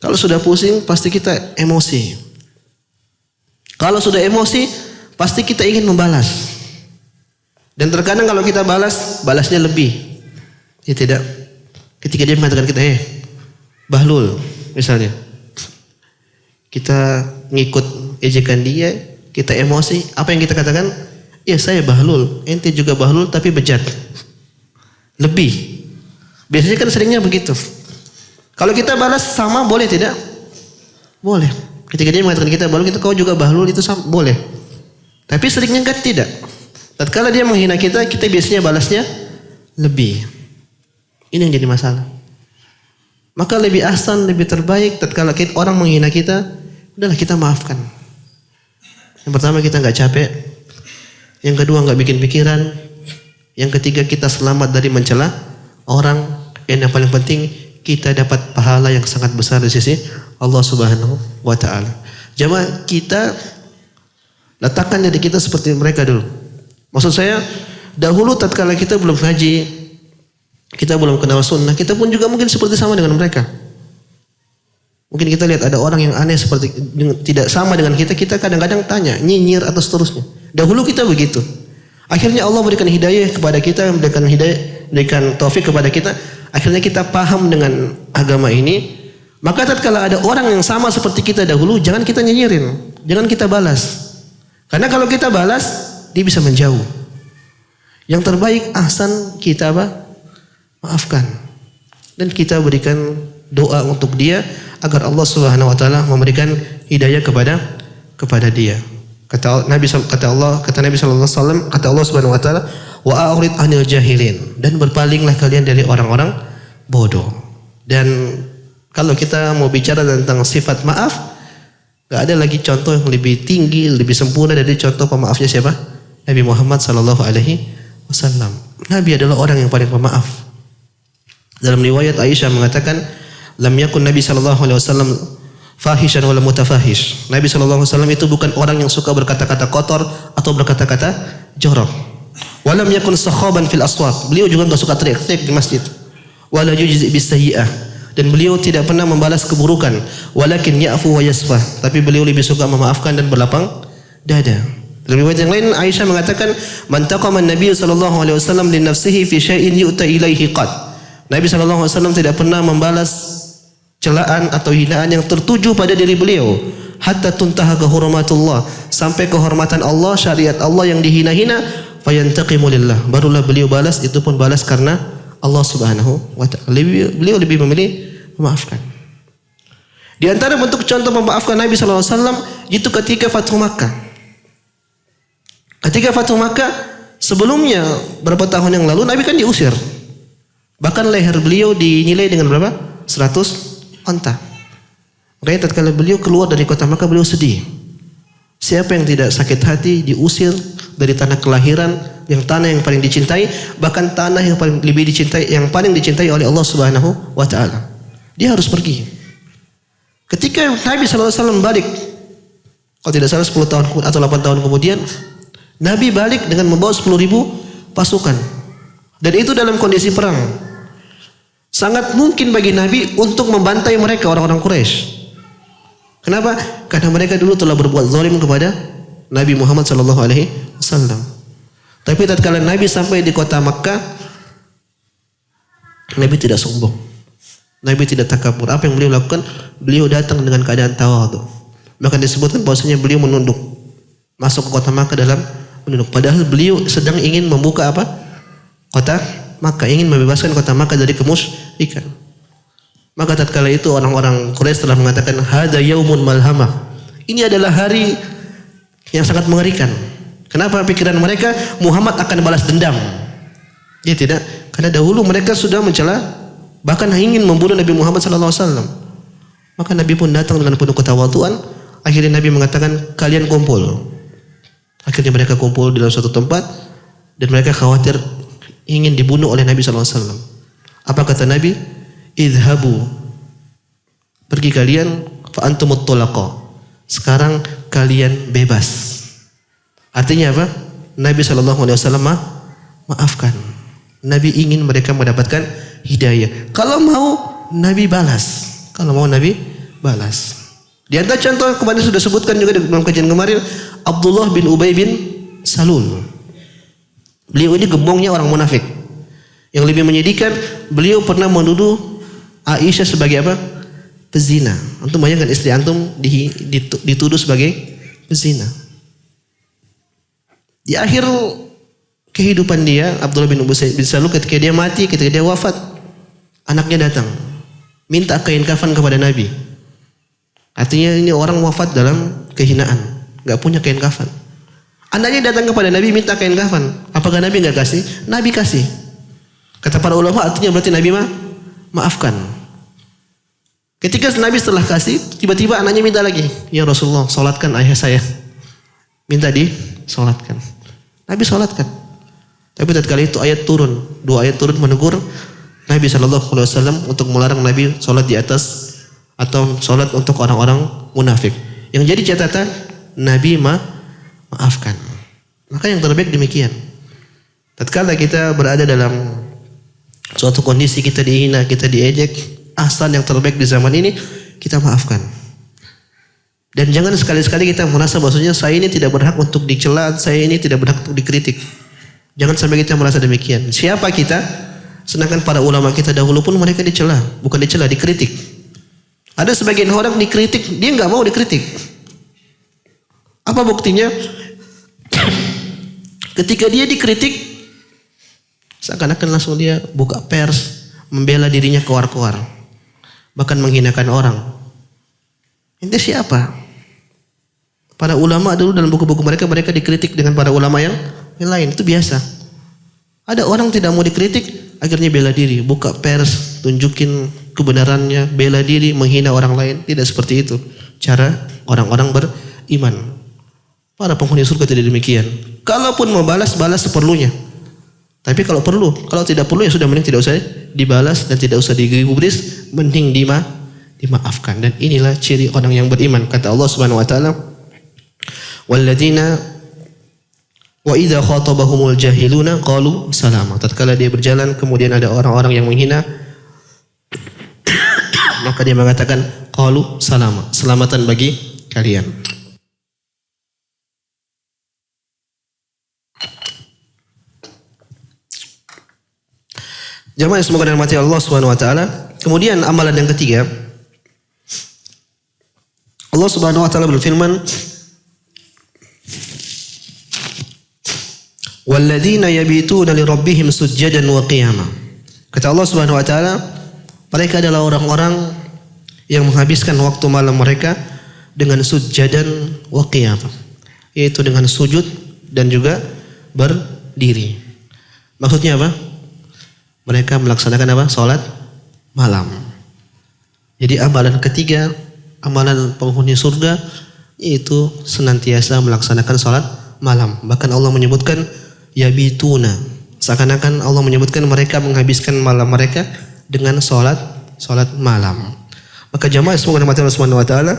Kalau sudah pusing, pasti kita emosi. Kalau sudah emosi, pasti kita ingin membalas. Dan terkadang kalau kita balas, balasnya lebih. Ya tidak. Ketika dia mengatakan kita, bahlul misalnya. Kita ngikut ejekan dia, kita emosi, apa yang kita katakan? Ya saya bahlul, ente juga bahlul tapi bejat. Lebih. Biasanya kan seringnya begitu. Kalau kita balas sama boleh tidak? Boleh. Ketika dia mengatakan kita bahlul, kau juga bahlul, itu sama, boleh. Tapi seringnya kan tidak. Tatkala dia menghina kita, kita biasanya balasnya lebih. Ini yang jadi masalah. Maka lebih ahsan, lebih terbaik tatkala orang menghina kita, udahlah kita maafkan. Yang pertama kita nggak capek, yang kedua nggak bikin pikiran, yang ketiga kita selamat dari mencela orang, dan yang paling penting kita dapat pahala yang sangat besar di sisi Allah Subhanahu wa taala. Jamaah, kita letakkan diri kita seperti mereka dulu. Maksud saya, dahulu tatkala kita belum ngaji, kita belum kenal sunnah, kita pun juga mungkin seperti sama dengan mereka. Mungkin kita lihat ada orang yang aneh seperti tidak sama dengan kita kadang-kadang tanya, nyinyir atau seterusnya. Dahulu kita begitu. Akhirnya Allah berikan hidayah kepada kita, berikan taufik kepada kita. Akhirnya kita paham dengan agama ini. Maka tatkala ada orang yang sama seperti kita dahulu, jangan kita nyinyirin, jangan kita balas. Karena kalau kita balas, dia bisa menjauh. Yang terbaik ahsan kita apa? Maafkan. Dan kita berikan doa untuk dia agar Allah Subhanahu wa taala memberikan hidayah kepada dia. Kata Nabi sallallahu alaihi wasallam, kata Allah Subhanahu wa taala, wa a'rid 'anil jahilin, dan berpalinglah kalian dari orang-orang bodoh. Dan kalau kita mau bicara tentang sifat maaf, enggak ada lagi contoh yang lebih tinggi, lebih sempurna dari contoh pemaafnya siapa? Nabi Muhammad sallallahu alaihi wasallam. Nabi adalah orang yang paling pemaaf. Dalam riwayat Aisyah mengatakan, lam yakun Nabi sallallahu alaihi wasallam fahishan wala mutafahish. Nabi sallallahu alaihi wasallam itu bukan orang yang suka berkata-kata kotor atau berkata-kata jorok. Walam yakun sakhaban fil aswaq. Beliau juga enggak suka teriak-teriak di masjid. Wala yujzi bis sayyi'ah. Dan beliau tidak pernah membalas keburukan. Walakin ya'fu wa yasfah. Tapi beliau lebih suka memaafkan dan berlapang dada. Dalam riwayat yang lain Aisyah mengatakan, man taqama an-nabiy sallallahu alaihi wasallam li nafsihi fi syai'in yu'ta ilaihi qad. Nabi sallallahu alaihi wasallam tidak pernah membalas celaan atau hinaan yang tertuju pada diri beliau, hatta tuntaha kehormatullah, sampai kehormatan Allah, syariat Allah yang dihina-hina, fayantaqimu lillah, barulah beliau balas, itu pun balas karena Allah Subhanahu wa taala. Beliau lebih memilih memaafkan. Di antara bentuk contoh memaafkan Nabi sallallahu alaihi wasallam itu ketika Fathu Makkah. Ketika Fathu Makkah, sebelumnya berapa tahun yang lalu Nabi kan diusir. Bahkan leher beliau dinilai dengan berapa? 100 onta. Makanya tatkala beliau keluar dari kota Makkah, beliau sedih. Siapa yang tidak sakit hati diusir dari tanah kelahiran, yang tanah yang paling dicintai, bahkan tanah yang paling lebih dicintai, yang paling dicintai oleh Allah Subhanahu wa taala. Dia harus pergi. Ketika Nabi sallallahu alaihi wasallam balik, kalau tidak salah 10 tahun atau 8 tahun kemudian, Nabi balik dengan membawa 10.000 pasukan. Dan itu dalam kondisi perang. Sangat mungkin bagi Nabi untuk membantai mereka orang-orang Quraisy. Kenapa? Karena mereka dulu telah berbuat zalim kepada Nabi Muhammad SAW. Tapi tatkala Nabi sampai di kota Makkah, Nabi tidak sombong. Nabi tidak takabur. Apa yang beliau lakukan? Beliau datang dengan keadaan tawadhu. Maka disebutkan bahwasanya beliau menunduk. Masuk ke kota Makkah dalam menunduk. Padahal beliau sedang ingin membuka apa? Kota Makkah, ingin membebaskan kota Makkah dari kemusyrikan. Maka tatkala itu orang-orang Quraisy telah mengatakan hadza yaumun malhamah. Ini adalah hari yang sangat mengerikan. Kenapa? Pikiran mereka Muhammad akan balas dendam. Ya tidak, karena dahulu mereka sudah mencela, bahkan ingin membunuh Nabi Muhammad SAW. Maka Nabi pun datang dengan penuh ketawaduan. Akhirnya Nabi mengatakan kalian kumpul. Akhirnya mereka kumpul di dalam suatu tempat dan mereka khawatir ingin dibunuh oleh Nabi SAW. Apa kata Nabi? Idhabu, pergi kalian, fa antumut tulaqa. Sekarang kalian bebas. Artinya apa? Nabi SAW maafkan. Nabi ingin mereka mendapatkan hidayah. Kalau mau Nabi balas. Kalau mau Nabi balas. Di antara contoh kemarin sudah sebutkan juga dalam kajian kemarin, Abdullah bin Ubay bin Salul. Beliau ini gembongnya orang munafik. Yang lebih menyedihkan, beliau pernah menuduh Aisyah sebagai apa? Pezina. Antum bayangkan istri antum dituduh sebagai pezina. Di akhir kehidupan dia, Abdullah bin Ubay bin Salul, ketika dia mati, ketika dia wafat, anaknya datang minta kain kafan kepada Nabi. Artinya ini orang wafat dalam kehinaan, nggak punya kain kafan. Anaknya datang kepada Nabi minta kain kafan. Apakah Nabi nggak kasih? Nabi kasih. Kata para ulama artinya berarti Nabi maafkan. Ketika Nabi setelah kasih, tiba-tiba anaknya minta lagi. Ya Rasulullah, salatkan ayah saya. Minta disalatkan. Nabi salatkan. Tapi tatkala itu ayat turun, 2 ayat turun menegur Nabi SAW untuk melarang Nabi salat di atas atau salat untuk orang-orang munafik. Yang jadi catatan, Nabi maafkan. Maka yang terbaik demikian. Tatkala kita berada dalam suatu kondisi kita dihina, kita diejek, ahsan yang terbaik di zaman ini kita maafkan. Dan jangan sekali-sekali kita merasa bahwasanya saya ini tidak berhak untuk dicela, saya ini tidak berhak untuk dikritik. Jangan sampai kita merasa demikian. Siapa kita? Sedangkan para ulama kita dahulu pun mereka dicela, bukan dicela, dikritik. Ada sebagian orang dikritik, dia nggak mau dikritik. Apa buktinya? Ketika dia dikritik, seakan-akan langsung dia buka pers, membela dirinya keluar-keluar, bahkan menghinakan orang. Ini siapa? Para ulama dulu dalam buku-buku mereka dikritik dengan para ulama yang lain, itu biasa. Ada orang tidak mau dikritik, akhirnya bela diri, buka pers, tunjukin kebenarannya, bela diri, menghina orang lain. Tidak seperti itu cara orang-orang beriman. Para penghuni surga tidak demikian. Kalaupun mau balas seperlunya. Tapi kalau perlu, kalau tidak perlu ya sudah, mending tidak usah dibalas dan tidak usah digubris, mending dimaafkan. Dan inilah ciri orang yang beriman. Kata Allah Subhanahu wa taala, "Walladzina wa idza khatabahumul jahiluna qalu salama." Tatkala dia berjalan kemudian ada orang-orang yang menghina, maka dia mengatakan qalu salama, selamatan bagi kalian. Jamaah yang semoga dirahmati Allah Subhanahu wa taala. Kemudian amalan yang ketiga, Allah Subhanahu wa taala berfirman, "Walladzina yabituna li rabbihim sujjadan wa qiyama." Kata Allah Subhanahu wa taala, mereka adalah orang-orang yang menghabiskan waktu malam mereka dengan sujjadan wa qiyama, yaitu dengan sujud dan juga berdiri. Maksudnya apa? Mereka melaksanakan apa? Salat malam. Jadi amalan ketiga, amalan penghuni surga, yaitu senantiasa melaksanakan salat malam. Bahkan Allah menyebutkan yabituna. Seakan-akan Allah menyebutkan mereka menghabiskan malam mereka dengan salat malam. Maka jamaah semoga Allah Subhanahu wa taala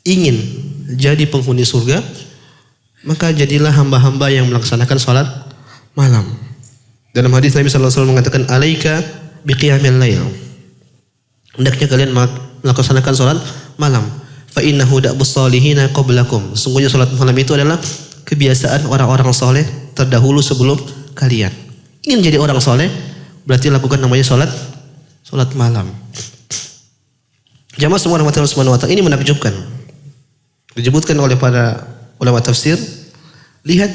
ingin jadi penghuni surga, maka jadilah hamba-hamba yang melaksanakan salat malam. Dalam hadis Nabi sallallahu alaihi wasallam mengatakan, "Alaika biqiyamil lail. Hendaknya kalian melaksanakan salat malam. Fa innahu da'bus salihina qablakum. Sesungguhnya salat malam itu adalah kebiasaan orang-orang soleh terdahulu sebelum kalian. Ingin jadi orang soleh, berarti lakukan namanya salat malam. Jamaah semua rahmatullahi subhanahu wa ta'ala, ini menakjubkan. Disebutkan oleh para ulama tafsir, lihat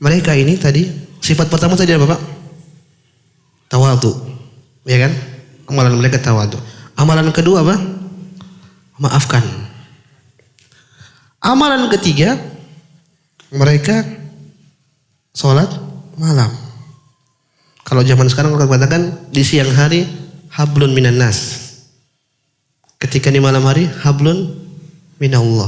mereka ini tadi, sifat pertama tadi apa Pak? Tawadhu. Ya kan? Amalan mereka tawadhu. Amalan kedua apa? Maafkan. Amalan ketiga, mereka sholat malam. Kalau zaman sekarang orang katakan di siang hari hablun minan nas. Ketika di malam hari hablun minallah.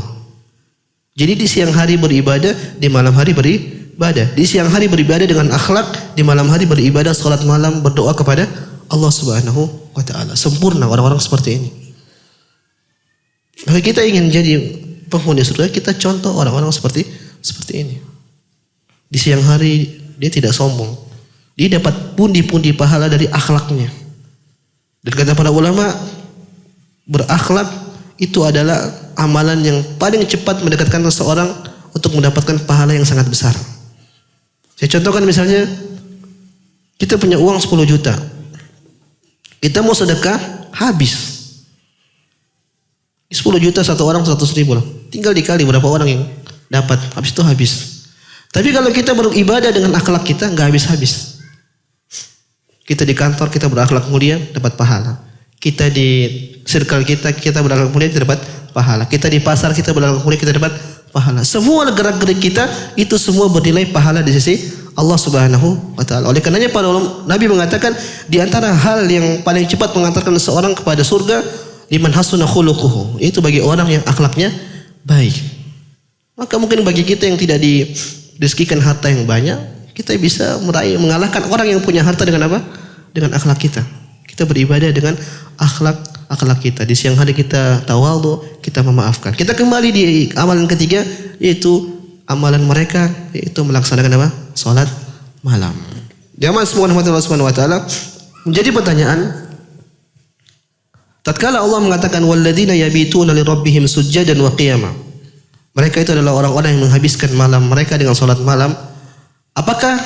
Jadi di siang hari beribadah, di malam hari beribadah. Di siang hari beribadah dengan akhlak, di malam hari beribadah, sholat malam, berdoa kepada Allah Subhanahu wa ta'ala. Sempurna orang-orang seperti ini. Maka kita ingin jadi penghuni surga, kita contoh orang-orang seperti ini. Di siang hari dia tidak sombong. Dia dapat pundi-pundi pahala dari akhlaknya. Dan kata para ulama, berakhlak itu adalah amalan yang paling cepat mendekatkan seseorang untuk mendapatkan pahala yang sangat besar. Saya contohkan misalnya, kita punya uang 10 juta. Kita mau sedekah, habis. 10 juta satu orang 100 ribu lah. Tinggal dikali berapa orang yang dapat. Habis itu habis. Tapi kalau kita beribadah dengan akhlak kita, nggak habis-habis. Kita di kantor, kita berakhlak mulia, dapat pahala. Kita di circle kita berakhlak mulia, kita dapat pahala. Kita di pasar, kita berakhlak mulia, kita dapat pahala. Semua gerak-gerik kita, itu semua bernilai pahala di sisi Allah Subhanahu wa ta'ala. Oleh karenanya para ulama, Nabi mengatakan, di antara hal yang paling cepat mengantarkan seorang kepada surga, liman hasuna khuluquhu, itu bagi orang yang akhlaknya baik. Maka mungkin bagi kita yang tidak direzekikan harta yang banyak, kita bisa mengalahkan orang yang punya harta dengan apa? Dengan akhlak kita. Kita beribadah dengan akhlak kita. Di siang hari kita tawadhu, kita memaafkan. Kita kembali di amalan ketiga, yaitu amalan mereka, yaitu melaksanakan apa? Salat malam. Jamaah semua rahmatullah subhanahu wa ta'ala, menjadi pertanyaan, tatkala Allah mengatakan walladzina yabituna lirabbihim sujjadan wa qiyama, mereka itu adalah orang-orang yang menghabiskan malam mereka dengan salat malam. Apakah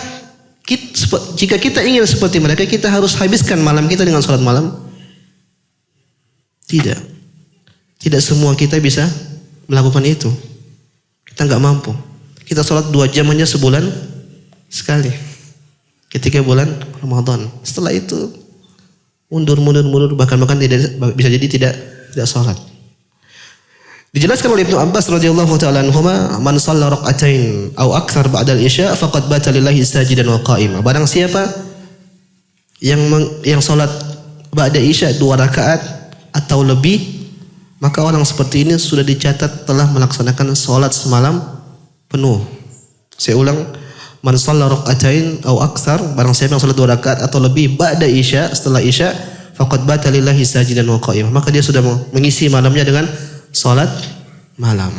jika kita ingin seperti mereka, kita harus habiskan malam kita dengan salat malam? Tidak. Tidak semua kita bisa melakukan itu. Kita nggak mampu. Kita salat 2 jam aja sebulan sekali. Ketika bulan Ramadan. Setelah itu mundur, bahkan tidak bisa jadi tidak salat. Dijelaskan oleh Ibnu Abbas radhiyallahu taala anhuma, man shalla rak'atain aw akthar ba'da al-isya faqad bata lillahi sajidan wa qa'ima. Barang siapa yang salat ba'da isya 2 rakaat atau lebih, maka orang seperti ini sudah dicatat telah melaksanakan salat semalam penuh. Saya ulang, man shalla rak'atain aw akthar, barang siapa yang salat 2 rakaat atau lebih ba'da isya, setelah isya, faqad bata lillahi sajidan wa qa'ima. Maka dia sudah mengisi malamnya dengan salat malam.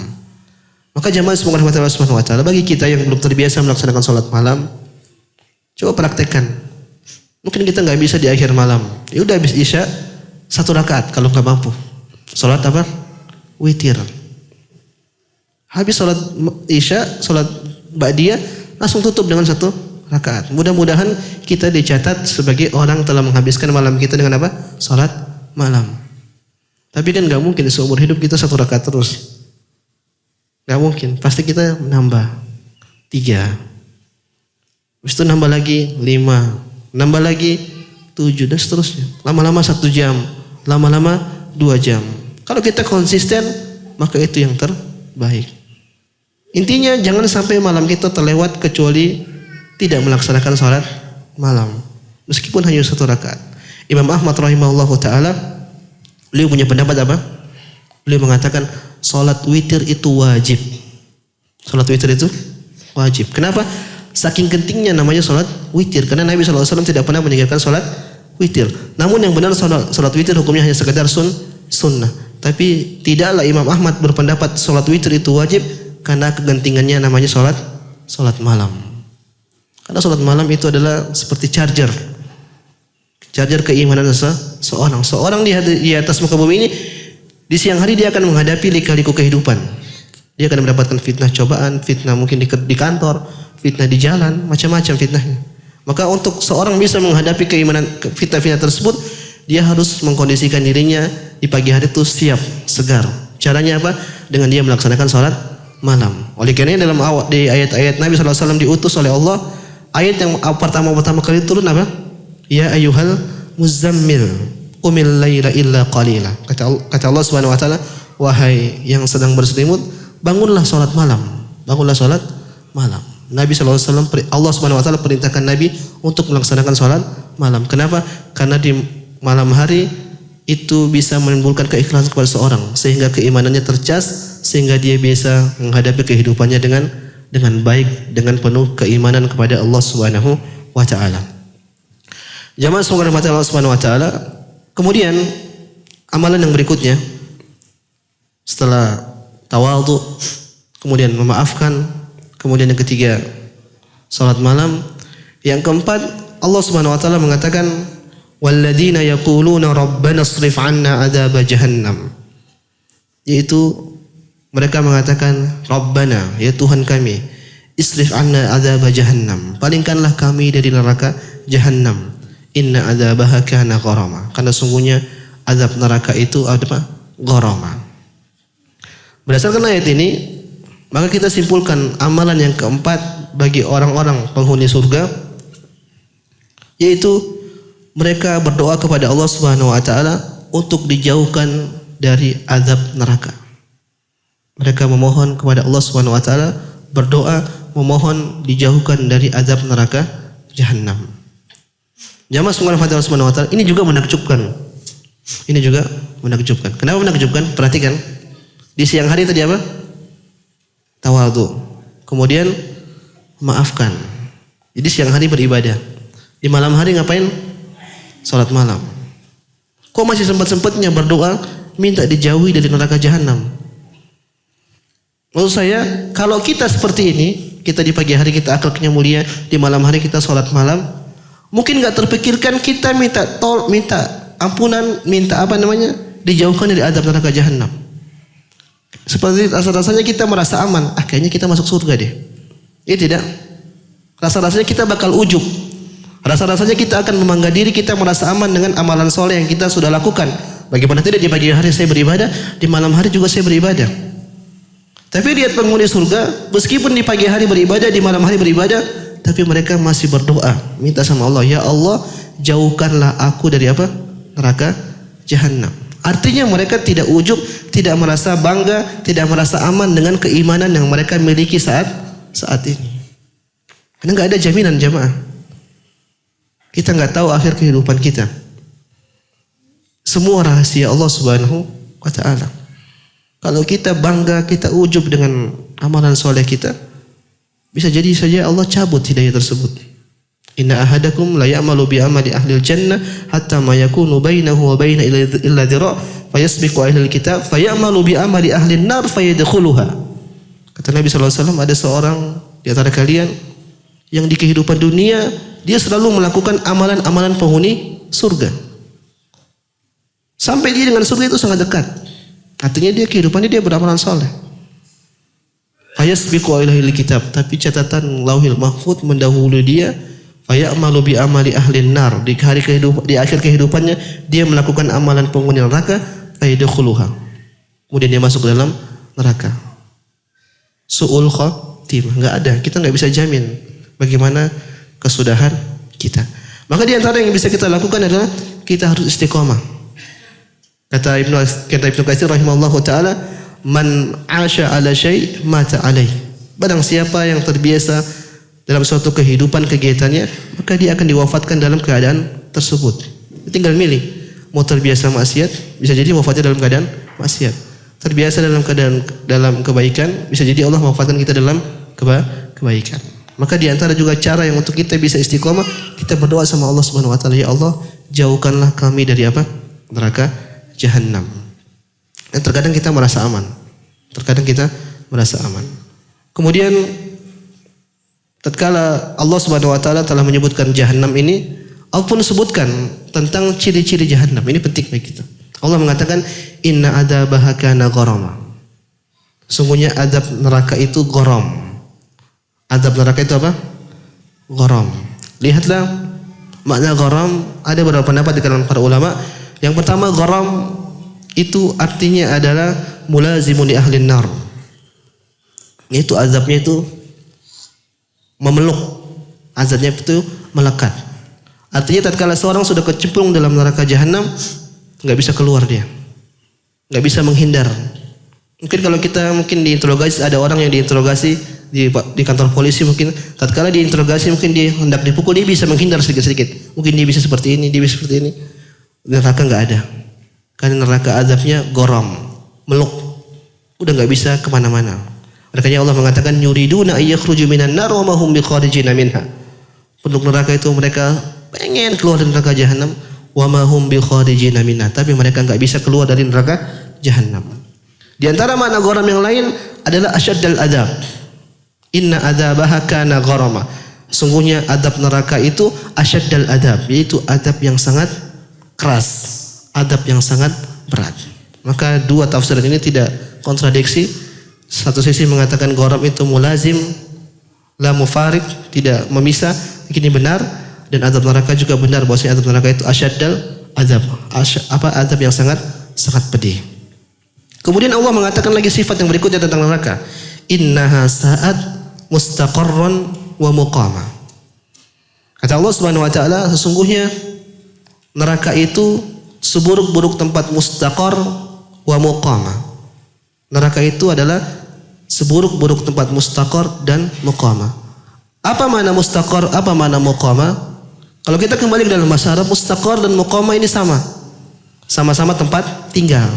Maka jamaah semoga rahmat Allah Subhanahu wa ta'ala, bagi kita yang belum terbiasa melaksanakan salat malam, coba praktekkan. Mungkin kita nggak bisa di akhir malam. Ya udah habis isya 1 rakaat kalau nggak mampu. Salat apa? Witir. Habis salat isya, salat ba'diyah, langsung tutup dengan 1 rakaat. Mudah-mudahan kita dicatat sebagai orang telah menghabiskan malam kita dengan apa? Salat malam. Tapi kan gak mungkin seumur hidup kita 1 rakaat terus. Gak mungkin. Pasti kita nambah 3. Habis itu nambah lagi 5. Nambah lagi 7 dan seterusnya. Lama-lama 1 jam. Lama-lama 2 jam. Kalau kita konsisten, maka itu yang terbaik. Intinya jangan sampai malam kita terlewat kecuali tidak melaksanakan salat malam. Meskipun hanya 1 rakaat. Imam Ahmad rahimahullahu ta'ala, beliau punya pendapat apa? Beliau mengatakan salat witir itu wajib. Salat witir itu wajib. Kenapa? Saking pentingnya namanya salat witir. Karena Nabi SAW tidak pernah meninggalkan salat witir. Namun yang benar salat witir hukumnya hanya sekedar sunnah. Tapi tidaklah Imam Ahmad berpendapat salat witir itu wajib karena kegentingannya namanya salat malam. Karena salat malam itu adalah seperti charger charger keimanan seseorang. Seorang di atas muka bumi ini di siang hari dia akan menghadapi lika-liku kehidupan. Dia akan mendapatkan fitnah cobaan, fitnah mungkin di kantor, fitnah di jalan, macam-macam fitnahnya. Maka untuk seorang bisa menghadapi keimanan fitnah-fitnah tersebut, dia harus mengkondisikan dirinya di pagi hari itu siap, segar. Caranya apa? Dengan dia melaksanakan sholat malam. Oleh karena dalam di ayat-ayat Nabi SAW diutus oleh Allah, ayat yang pertama kali turun apa? Ya ayyuhal muzammil qumil laila illa qalila. Kata Allah Subhanahu wa taala, wahai yang sedang berselimut, bangunlah salat malam. Bangunlah salat malam. Nabi sallallahu alaihi wasallam, Allah Subhanahu wa taala perintahkan Nabi untuk melaksanakan salat malam. Kenapa? Karena di malam hari itu bisa menimbulkan keikhlasan kepada seorang sehingga keimanannya tercas, sehingga dia bisa menghadapi kehidupannya dengan baik, dengan penuh keimanan kepada Allah Subhanahu wa taala. Jamaah semoga rahmat Allah Subhanahu wa taala. Kemudian amalan yang berikutnya setelah tawadhu, kemudian memaafkan, kemudian yang ketiga salat malam, yang keempat Allah Subhanahu wa taala mengatakan walladzina yaquluna rabbana srif 'anna adzab jahannam, yaitu mereka mengatakan Rabbana, ya Tuhan kami, isrif 'anna adzab jahannam, palingkanlah kami dari neraka jahannam, inna adzabaha kana gharama, karena sungguhnya azab neraka itu apa? Gharama. Berdasarkan ayat ini, maka kita simpulkan amalan yang keempat bagi orang-orang penghuni surga, yaitu mereka berdoa kepada Allah Subhanahu wa taala untuk dijauhkan dari azab neraka. Mereka memohon kepada Allah Subhanahu wa taala, berdoa memohon dijauhkan dari azab neraka jahanam. Jamaah sekalian Allah Subhanahu wa taala, ini juga menakjubkan. Ini juga menakjubkan. Kenapa menakjubkan? Perhatikan. Di siang hari tadi apa? Tawadhu. Kemudian maafkan. Jadi siang hari beribadah. Di malam hari ngapain? Salat malam. Kok masih sempat-sempatnya berdoa minta dijauhi dari neraka jahanam? Maksud saya, kalau kita seperti ini, kita di pagi hari kita akhlaknya mulia, di malam hari kita salat malam, mungkin enggak terpikirkan kita minta ampunan, minta dijauhkan dari azab neraka jahanam. Seperti rasa-rasanya kita merasa aman, kayaknya kita masuk surga deh. Iya tidak? Rasa-rasanya kita bakal ujub. Rasa-rasanya kita akan membangga diri, kita merasa aman dengan amalan soleh yang kita sudah lakukan. Bagaimana tidak, di pagi hari saya beribadah, di malam hari juga saya beribadah. Tapi lihat penghuni surga, meskipun di pagi hari beribadah, di malam hari beribadah, tapi mereka masih berdoa, minta sama Allah, ya Allah, jauhkanlah aku dari apa? Neraka jahanam. Artinya mereka tidak ujub, tidak merasa bangga, tidak merasa aman dengan keimanan yang mereka miliki saat ini. Karena nggak ada jaminan jamaah. Kita nggak tahu akhir kehidupan kita. Semua rahasia Allah Subhanahu wa taala. Kalau kita bangga, kita ujub dengan amalan soleh kita, bisa jadi saja Allah cabut hidayah tersebut. Inna ahadakum la ya'malu bi amali ahli jannah hatta ma yakunu bainahu wa baina illa dhira' fayasbiqu ahli kitab fayamalu bi amali ahli an-nar fayadkhuluha. Kata Nabi sallallahu alaihi wasallam, ada seorang di antara kalian yang di kehidupan dunia dia selalu melakukan amalan-amalan penghuni surga. Sampai dia dengan surga itu sangat dekat. Artinya dia kehidupannya dia beramalan saleh. Fayasbiqu ahli kitab, tapi catatan Lauhil Mahfuz mendahului dia. Fayamalu bi amali ahli nar, di akhir kehidupannya dia melakukan amalan penghuni neraka, fayadkhuluha, kemudian dia masuk ke dalam neraka. Su'ul khatimah, enggak ada, kita enggak bisa jamin bagaimana kesudahan kita. Maka di antara yang bisa kita lakukan adalah kita harus istiqomah. Kata Ibnu Katsir rahimahullahu taala, man 'asha 'ala syai' mata 'alaihi. Barang siapa yang terbiasa dalam suatu kehidupan kegiatannya, maka dia akan diwafatkan dalam keadaan tersebut. Tinggal milih, mau terbiasa maksiat, bisa jadi wafatnya dalam keadaan maksiat. Terbiasa dalam kebaikan, bisa jadi Allah mewafatkan kita dalam kebaikan. Maka di antara juga cara yang untuk kita bisa istiqomah, kita berdoa sama Allah Subhanahu wa taala, ya Allah, jauhkanlah kami dari apa? Neraka jahanam. Dan terkadang kita merasa aman. Kemudian tatkala Allah Subhanahu wa taala telah menyebutkan jahanam ini, Allah pun sebutkan tentang ciri-ciri Jahannam. Ini penting bagi kita. Allah mengatakan inna adzabaha kana gharama. Sungguhnya adab neraka itu gharam. Adab neraka itu apa? Gharam. Lihatlah makna gharam, ada beberapa pendapat di kalangan para ulama. Yang pertama, gharam itu artinya adalah mulazimun li ahlin nar. Itu azabnya itu memeluk. Azabnya itu melekat. Artinya tatkala seorang sudah kecemplung dalam neraka jahanam, enggak bisa keluar dia. Enggak bisa menghindar. Mungkin kalau kita diinterogasi, ada orang yang diinterogasi di kantor polisi, mungkin tatkala diinterogasi mungkin dia hendak dipukul, dia bisa menghindar sedikit-sedikit. Mungkin dia bisa seperti ini, dia bisa seperti ini. Neraka enggak ada. Karena neraka azabnya gharam, meluk. Udah enggak bisa kemana-mana. Makanya Allah mengatakan yuriduna ayyakhruju minan nar wa ma hum bikharijina minha. Penduduk neraka itu mereka pengen keluar dari neraka jahanam, wa ma hum bikharijina minha, tapi mereka enggak bisa keluar dari neraka jahanam. Di antara makna gharam yang lain adalah asyaddal adab. Inna adzabaha kana gharama. Sungguhnya adab neraka itu asyaddal adab, yaitu adab yang sangat keras, adab yang sangat berat. Maka dua tafsiran ini tidak kontradiksi. Satu sisi mengatakan gharam itu mulazim, la mufarid, tidak memisah, ini benar, dan azab neraka juga benar, bahwasanya azab neraka itu asyaddal azab, azab yang sangat pedih. Kemudian Allah mengatakan lagi sifat yang berikutnya tentang neraka. Innaha sa'at mustaqarran wa muqama. Kata Allah Subhanahu wa taala, sesungguhnya neraka itu seburuk-buruk tempat mustaqar wa muqama. Neraka itu adalah seburuk-buruk tempat mustaqar dan muqama. Apa makna mustaqar? Apa makna muqama? Kalau kita kembali ke dalam bahasa Arab, mustaqar dan muqama ini sama-sama tempat tinggal.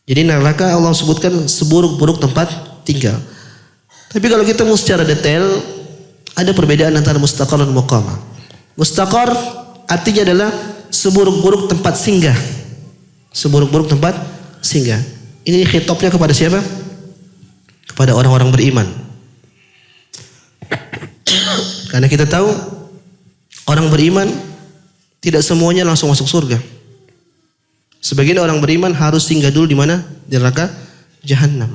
Jadi neraka Allah sebutkan seburuk-buruk tempat tinggal. Tapi kalau kita mau secara detail, ada perbedaan antara mustaqar dan muqama. Mustaqar artinya adalah seburuk-buruk tempat singgah. Seburuk-buruk tempat singgah. Ini khitabnya kepada siapa? Kepada orang-orang beriman. Karena kita tahu orang beriman tidak semuanya langsung masuk surga. Sebagian orang beriman harus singgah dulu di mana? Di neraka jahanam.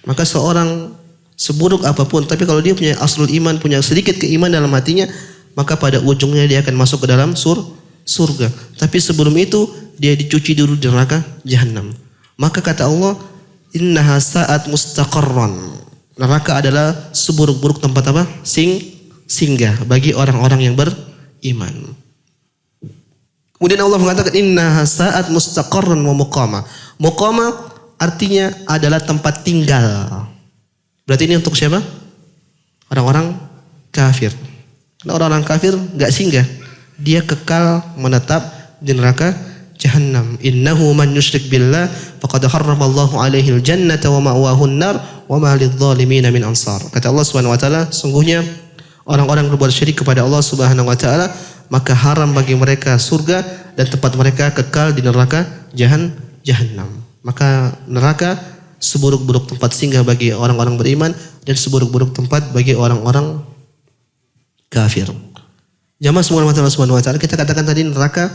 Maka seorang seburuk apapun, tapi kalau dia punya aslul iman, punya sedikit keimanan dalam hatinya, maka pada ujungnya dia akan masuk ke dalam surga. Tapi sebelum itu dia dicuci dulu di neraka jahanam. Maka kata Allah, innaha sa'at mustaqarran. Neraka adalah seburuk-buruk tempat apa? Singgah bagi orang-orang yang beriman. Kemudian Allah mengatakan innaha sa'at mustaqarran wa muqama. Muqama artinya adalah tempat tinggal. Berarti ini untuk siapa? Orang-orang kafir. Karena orang-orang kafir enggak singgah. Dia kekal menetap di neraka jahannam. Innahu man yusyrik billah faqad harramallahu alaihi al-jannata wa ma'wahu an-nar wa ma lidh-dhalimin min ansar. Kata Allah Subhanahu wa taala, sungguhnya orang-orang berbuat syirik kepada Allah Subhanahu wa taala, maka haram bagi mereka surga dan tempat mereka kekal di neraka jahannam. Maka neraka seburuk-buruk tempat singgah bagi orang-orang beriman dan seburuk-buruk tempat bagi orang-orang kafir. Jamaah semua Allah Subhanahu wa taala, kita katakan tadi neraka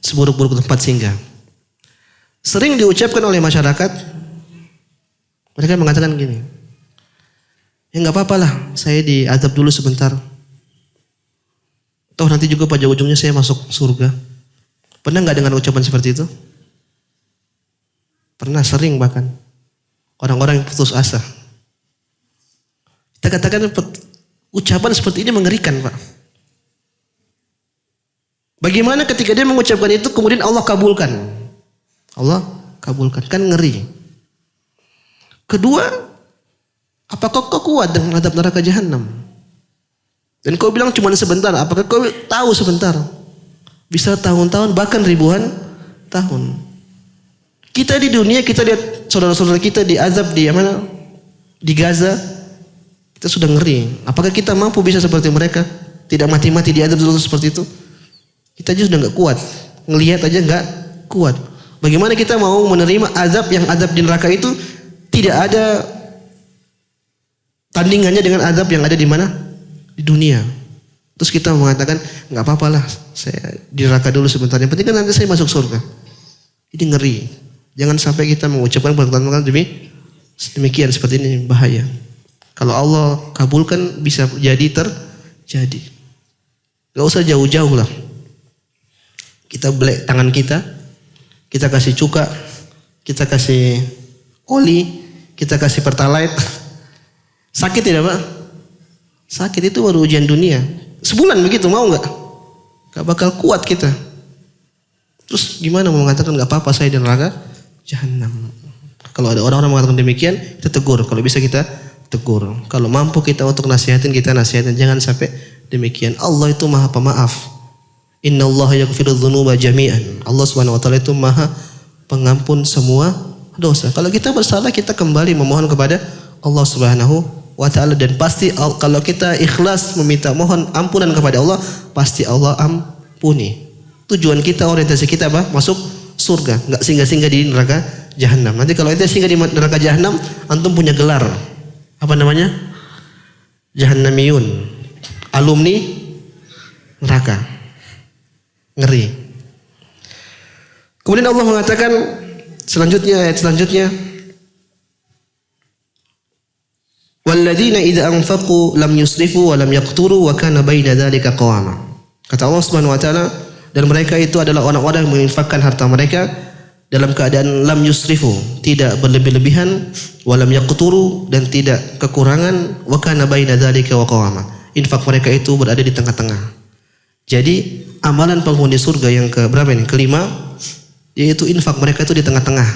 seburuk-buruk tempat singgah. Sering diucapkan oleh masyarakat, mereka mengatakan gini, ya nggak apa-apa lah, saya diazab dulu sebentar. Toh nanti juga pada ujungnya saya masuk surga. Pernah nggak dengar ucapan seperti itu? Pernah, sering bahkan. Orang-orang yang putus asa. Kita katakan ucapan seperti ini mengerikan, Pak. Bagaimana ketika dia mengucapkan itu kemudian Allah kabulkan? Allah kabulkan, kan ngeri. Kedua, apakah kau kuat dengan adab neraka jahanam? Dan kau bilang cuma sebentar, apakah kau tahu sebentar? Bisa tahun-tahun bahkan ribuan tahun. Kita di dunia, kita lihat saudara-saudara kita diazab di mana? Di Gaza. Kita sudah ngeri. Apakah kita mampu bisa seperti mereka? Tidak mati-mati diazab seperti itu? Kita aja sudah nggak kuat, ngelihat aja nggak kuat. Bagaimana kita mau menerima azab yang azab di neraka itu tidak ada tandingannya dengan azab yang ada di mana? Di dunia. Terus kita mengatakan, nggak apa-apa lah, saya di neraka dulu sebentar. Yang penting kan nanti saya masuk surga. Ini ngeri. Jangan sampai kita mengucapkan perkataan demikian seperti ini, bahaya. Kalau Allah kabulkan bisa jadi terjadi. Gak usah jauh-jauh lah. Kita belek tangan kita kasih cuka, kita kasih oli, kita kasih pertalite. Sakit tidak Pak? Sakit itu baru ujian dunia. Sebulan begitu mau nggak? Gak bakal kuat kita. Terus gimana mau mengatakan nggak apa-apa saya di neraka Jahanam? Kalau ada orang-orang mengatakan demikian, kita tegur. Kalau bisa kita tegur. Kalau mampu kita untuk nasihatin, kita nasihatin. Jangan sampai demikian. Allah itu maha pemaaf. Inna Allah yaghfiru dzunuba jami'an. Allah SWT itu maha pengampun semua dosa. Kalau kita bersalah, kita kembali memohon kepada Allah SWT. Dan pasti kalau kita ikhlas meminta mohon ampunan kepada Allah, pasti Allah ampuni. Tujuan kita, orientasi kita apa? Masuk surga. Nggak singgah-singgah di neraka Jahanam. Nanti kalau ente singgah di neraka Jahanam, antum punya gelar. Apa namanya? Jahannamiyun. Alumni neraka. Ngeri. Kemudian Allah mengatakan selanjutnya, ayat selanjutnya, walladzina idza anfaqu lam yusrifu wa lam yaqturu wa kana baina dzalika qawama. Kata Allah Subhanahu wa taala, dan mereka itu adalah orang-orang yang menginfakkan harta mereka dalam keadaan lam yusrifu, tidak berlebih-lebihan, wa lam yaqturu, dan tidak kekurangan, wa kana baina dzalika qawama. Infak mereka itu berada di tengah-tengah. Jadi amalan penghuni surga yang ke berapa ini? Kelima, yaitu infak mereka itu di tengah-tengah.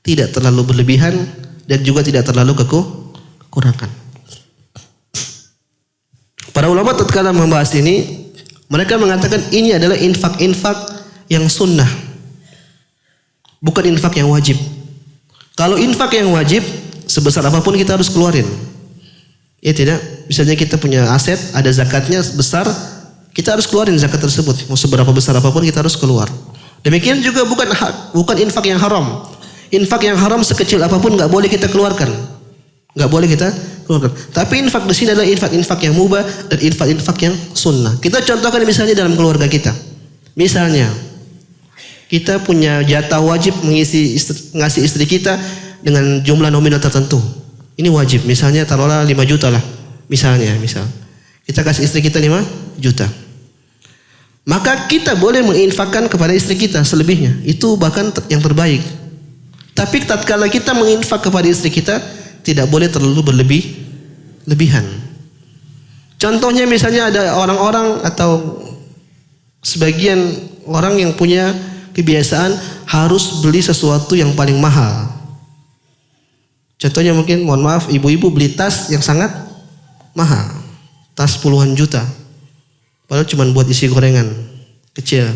Tidak terlalu berlebihan dan juga tidak terlalu kekurangan. Para ulama tatkala membahas ini, mereka mengatakan ini adalah infak-infak yang sunnah, bukan infak yang wajib. Kalau infak yang wajib, sebesar apapun kita harus keluarin. Ya tidak, misalnya kita punya aset, ada zakatnya besar, kita harus keluarin zakat tersebut. Mau seberapa besar apapun kita harus keluar. Demikian juga bukan infak yang haram. Infak yang haram sekecil apapun nggak boleh kita keluarkan. Nggak boleh kita keluarkan. Tapi infak di sini adalah infak-infak yang mubah dan infak-infak yang sunnah. Kita contohkan misalnya dalam keluarga kita. Misalnya kita punya jatah wajib ngasih istri kita dengan jumlah nominal tertentu. Ini wajib. Misalnya taruhlah 5 juta lah. Misal kita kasih istri kita 5 juta. Maka kita boleh menginfakkan kepada istri kita selebihnya. Itu bahkan yang terbaik. Tapi tatkala kita menginfak kepada istri kita, tidak boleh terlalu berlebihan. Contohnya misalnya ada orang-orang atau sebagian orang yang punya kebiasaan harus beli sesuatu yang paling mahal. Contohnya mungkin, mohon maaf, ibu-ibu beli tas yang sangat mahal. Tas puluhan juta. Padahal cuma buat isi gorengan kecil.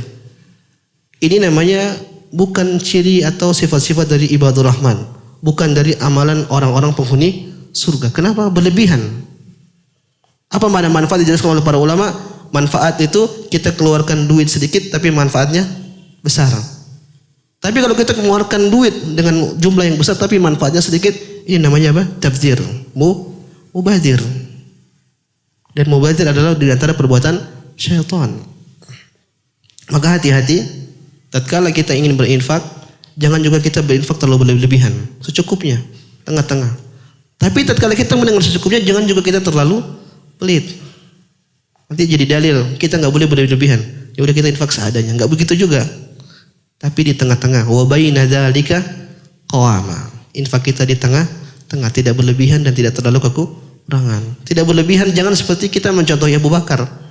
Ini namanya bukan ciri atau sifat-sifat dari ibadur rahman. Bukan dari amalan orang-orang penghuni surga. Kenapa? Berlebihan. Apa mana manfaat dijelaskan oleh para ulama? Manfaat itu kita keluarkan duit sedikit tapi manfaatnya besar. Tapi kalau kita mengeluarkan duit dengan jumlah yang besar tapi manfaatnya sedikit, ini namanya apa? Tabdzir. Mubadzir. Dan mubadzir adalah di antara perbuatan syaitan. Maka hati-hati tatkala kita ingin berinfak, jangan juga kita berinfak terlalu berlebihan, secukupnya, tengah-tengah. Tapi tatkala kita mendengar secukupnya, jangan juga kita terlalu pelit. Nanti jadi dalil, kita nggak boleh berlebihan. Ya udah kita infak seadanya, nggak begitu juga. Tapi di tengah-tengah, wa baina dzalika qawama. Infak kita di tengah-tengah, tidak berlebihan dan tidak terlalu kekurangan. Tidak berlebihan, jangan seperti kita mencontohi Abu Bakar.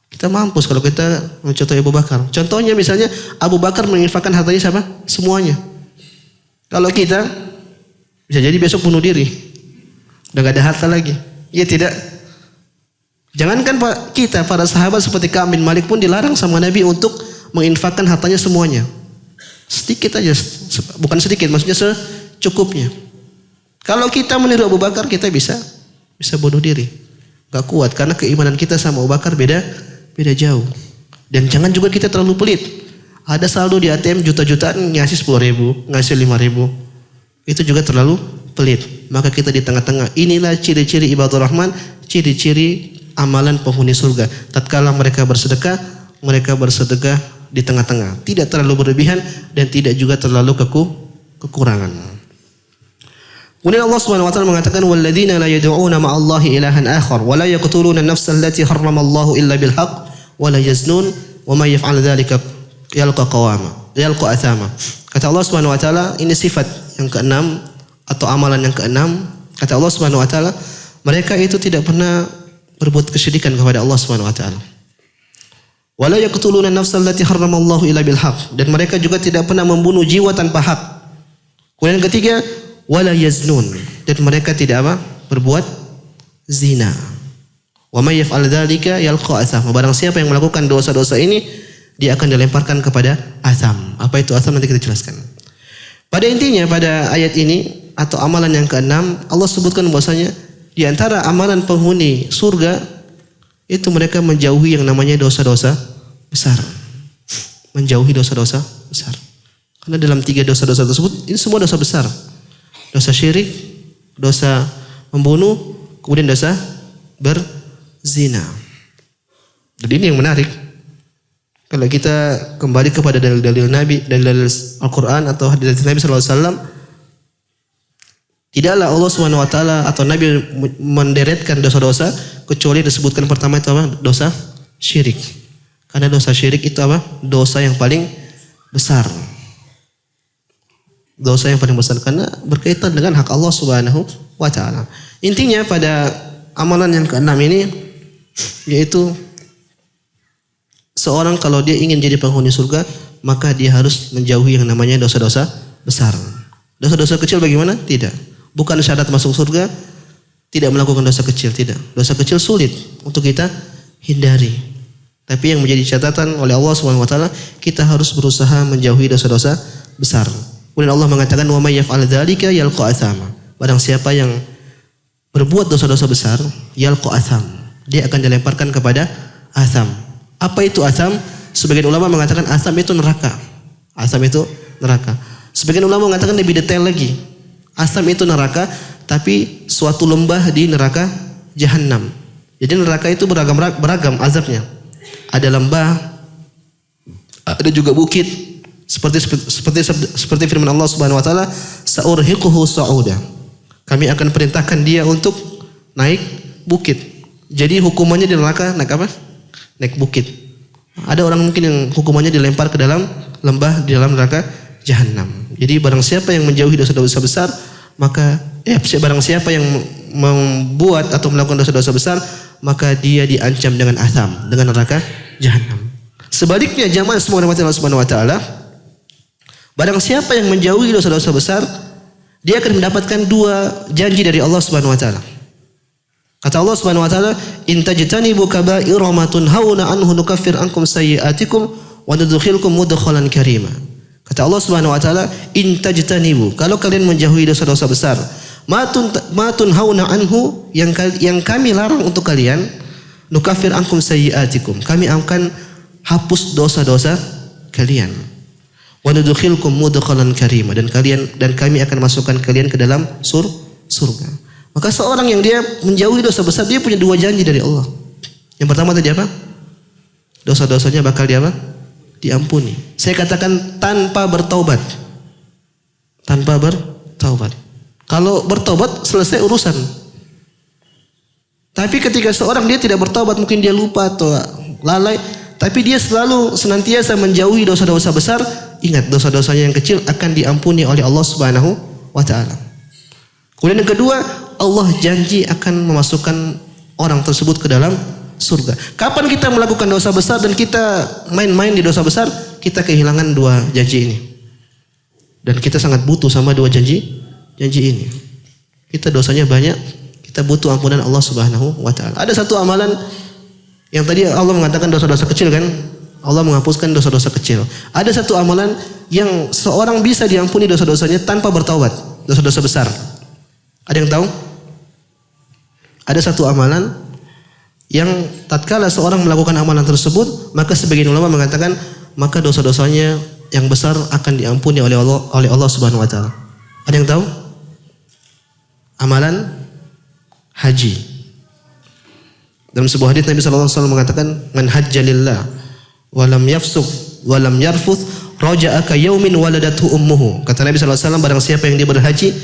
Kita mampus kalau kita mencontohi Abu Bakar. Contohnya misalnya Abu Bakar menginfakkan hartanya siapa? Semuanya. Kalau kita bisa jadi besok bunuh diri. Udah gak ada harta lagi. Ya tidak. Jangankan kita, para sahabat seperti Ka'ab bin Malik pun dilarang sama Nabi untuk menginfakkan hartanya semuanya. Sedikit aja, bukan sedikit, maksudnya secukupnya. Kalau kita meniru Abu Bakar, kita bisa bunuh diri. Gak kuat karena keimanan kita sama Abu Bakar beda jauh. Dan jangan juga kita terlalu pelit. Ada saldo di ATM juta-jutaan, ngasih 10.000, ngasih 5.000. Itu juga terlalu pelit. Maka kita di tengah-tengah. Inilah ciri-ciri ibadur rahman, ciri-ciri amalan penghuni surga. Tatkala mereka bersedekah di tengah-tengah, tidak terlalu berlebihan dan tidak juga terlalu kekurangan. Kemudian Allah Subhanahu wa taala mengatakan walladzina la yad'una ma'allahi ilahan akhar wa la yaqtuluna an-nafsa allati harrama Allahu illa bil haqq wa la yaznun wa may yaf'al dzalika yalqa athama. Kata Allah Subhanahu wa taala, ini sifat yang keenam atau amalan yang keenam. Kata Allah Subhanahu wa taala, mereka itu tidak pernah berbuat kesyirikan kepada Allah Subhanahu wa taala. Wa la yaqtuluna an-nafsa allati harrama Allahu illa bil haqq, dan mereka juga tidak pernah membunuh jiwa tanpa hak. Kemudian yang ketiga, wala yaznun, dan mereka tidak berbuat zina. Wa may yaf'al dzalika yalqa athama. Barang siapa yang melakukan dosa-dosa ini, dia akan dilemparkan kepada atham. Apa itu atham nanti kita jelaskan. Pada intinya pada ayat ini atau amalan yang keenam, Allah sebutkan bahwasanya di antara amalan penghuni surga itu mereka menjauhi yang namanya dosa-dosa besar. Menjauhi dosa-dosa besar. Karena dalam 3 dosa-dosa tersebut ini semua dosa besar. Dosa syirik, dosa membunuh, kemudian dosa berzina. Jadi ini yang menarik. Kalau kita kembali kepada dalil-dalil Nabi, dalil Al-Quran atau hadis Nabi SAW, tidaklah Allah SWT atau Nabi menderetkan dosa-dosa kecuali disebutkan pertama itu apa? Dosa syirik. Karena dosa syirik itu apa? Dosa yang paling besar. Dosa yang paling besar karena berkaitan dengan hak Allah Subhanahu wa taala. Intinya pada amalan yang keenam ini yaitu seorang kalau dia ingin jadi penghuni surga, maka dia harus menjauhi yang namanya dosa-dosa besar. Dosa-dosa kecil bagaimana? Tidak. Bukan syarat masuk surga tidak melakukan dosa kecil, tidak. Dosa kecil sulit untuk kita hindari. Tapi yang menjadi catatan oleh Allah Subhanahu wa taala, kita harus berusaha menjauhi dosa-dosa besar. Kemudian Allah mengatakan wa may yaf'al dzalika yalqa athama. Barang siapa yang berbuat dosa-dosa besar, yalqa atham, dia akan dilemparkan kepada atham. Apa itu atham? Sebagian ulama mengatakan atham itu neraka. Atham itu neraka. Sebagian ulama mengatakan lebih detail lagi. Atham itu neraka, tapi suatu lembah di neraka Jahannam. Jadi neraka itu beragam azabnya. Ada lembah, ada juga bukit. Seperti firman Allah Subhanahu wa taala, sa'urhiquhu sa'uda. Kami akan perintahkan dia untuk naik bukit. Jadi hukumannya di neraka naik apa? Naik bukit. Ada orang mungkin yang hukumannya dilempar ke dalam lembah di dalam neraka Jahannam. Jadi barang siapa yang menjauhi dosa-dosa besar, maka barang siapa yang membuat atau melakukan dosa-dosa besar, maka dia diancam dengan azab, dengan neraka Jahannam. Sebaliknya jamaah semua rahmat Allah Subhanahu wa taala, barang siapa yang menjauhi dosa-dosa besar, dia akan mendapatkan 2 janji dari Allah Subhanahu wa taala. Kata Allah Subhanahu wa taala, "In tajtanibu kaba'ira ma tunhauna anhu nukaffir ankum sayyi'atikum wa nudkhilkum mudkhalan karima." Kata Allah Subhanahu wa taala, "In tajtanibu," kalau kalian menjauhi dosa-dosa besar, ma tunhauna anhu, yang kami larang untuk kalian, nukaffir ankum sayyi'atikum, kami akan hapus dosa-dosa kalian. Wa nudkhilkum mudkhalan karima, dan kami akan masukkan kalian ke dalam surga. Maka seorang yang dia menjauhi dosa besar, dia punya 2 janji dari Allah. Yang pertama tadi apa? Dosa-dosanya bakal diampuni. Saya katakan tanpa bertaubat. Tanpa bertaubat. Kalau bertaubat selesai urusan. Tapi ketika seorang dia tidak bertaubat, mungkin dia lupa atau lalai, tapi dia selalu senantiasa menjauhi dosa-dosa besar, ingat dosa-dosanya yang kecil akan diampuni oleh Allah Subhanahu wa taala. Kemudian yang kedua, Allah janji akan memasukkan orang tersebut ke dalam surga. Kapan kita melakukan dosa besar dan kita main-main di dosa besar, kita kehilangan 2 janji ini. Dan kita sangat butuh sama 2 janji ini. Kita dosanya banyak, kita butuh ampunan Allah Subhanahu wa taala. Ada satu amalan yang tadi Allah mengatakan dosa-dosa kecil kan? Allah menghapuskan dosa-dosa kecil. Ada satu amalan yang seorang bisa diampuni dosa-dosanya tanpa bertaubat, dosa-dosa besar. Ada yang tahu? Ada satu amalan yang tatkala seorang melakukan amalan tersebut, maka sebagian ulama mengatakan maka dosa-dosanya yang besar akan diampuni oleh Allah Subhanahu wa taala. Ada yang tahu? Amalan haji. Dalam sebuah hadis Nabi sallallahu alaihi wasallam mengatakan, "Man hajja lillah wa lam yafsuq wa lam yarfuth, raja'a ka yaumin waladathu ummuhu." Kata Nabi sallallahu alaihi wasallam, barang siapa yang dia berhaji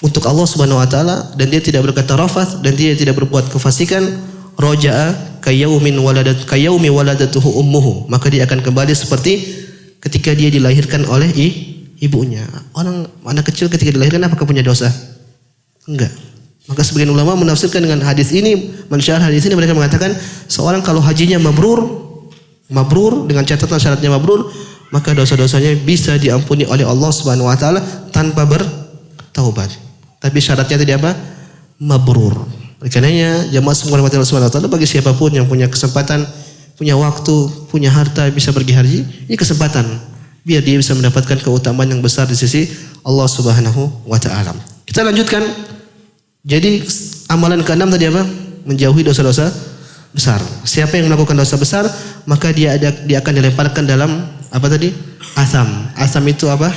untuk Allah Subhanahu wa taala dan dia tidak berkata rafath dan dia tidak berbuat kefasikan, raja'a ka yaumi waladatuhu ummuhu, maka dia akan kembali seperti ketika dia dilahirkan oleh ibunya. Orang anak kecil ketika dilahirkan apakah punya dosa? Enggak. Maka sebagian ulama menafsirkan dengan hadis ini, mensyarah hadis ini, mereka mengatakan seorang kalau hajinya mabrur dengan catatan syaratnya mabrur, maka dosa-dosanya bisa diampuni oleh Allah Subhanahu wa taala tanpa bertaubat. Tapi syaratnya tadi apa? Mabrur. Oleh karenanya jamaah semua rahmati Allah Subhanahu wa taala, bagi siapapun yang punya kesempatan, punya waktu, punya harta bisa pergi haji, ini kesempatan biar dia bisa mendapatkan keutamaan yang besar di sisi Allah Subhanahu wa taala. Kita lanjutkan. Jadi amalan ke-6 tadi apa? Menjauhi dosa-dosa besar. Siapa yang melakukan dosa besar, maka dia akan dilemparkan dalam apa tadi? Asam. Asam itu apa?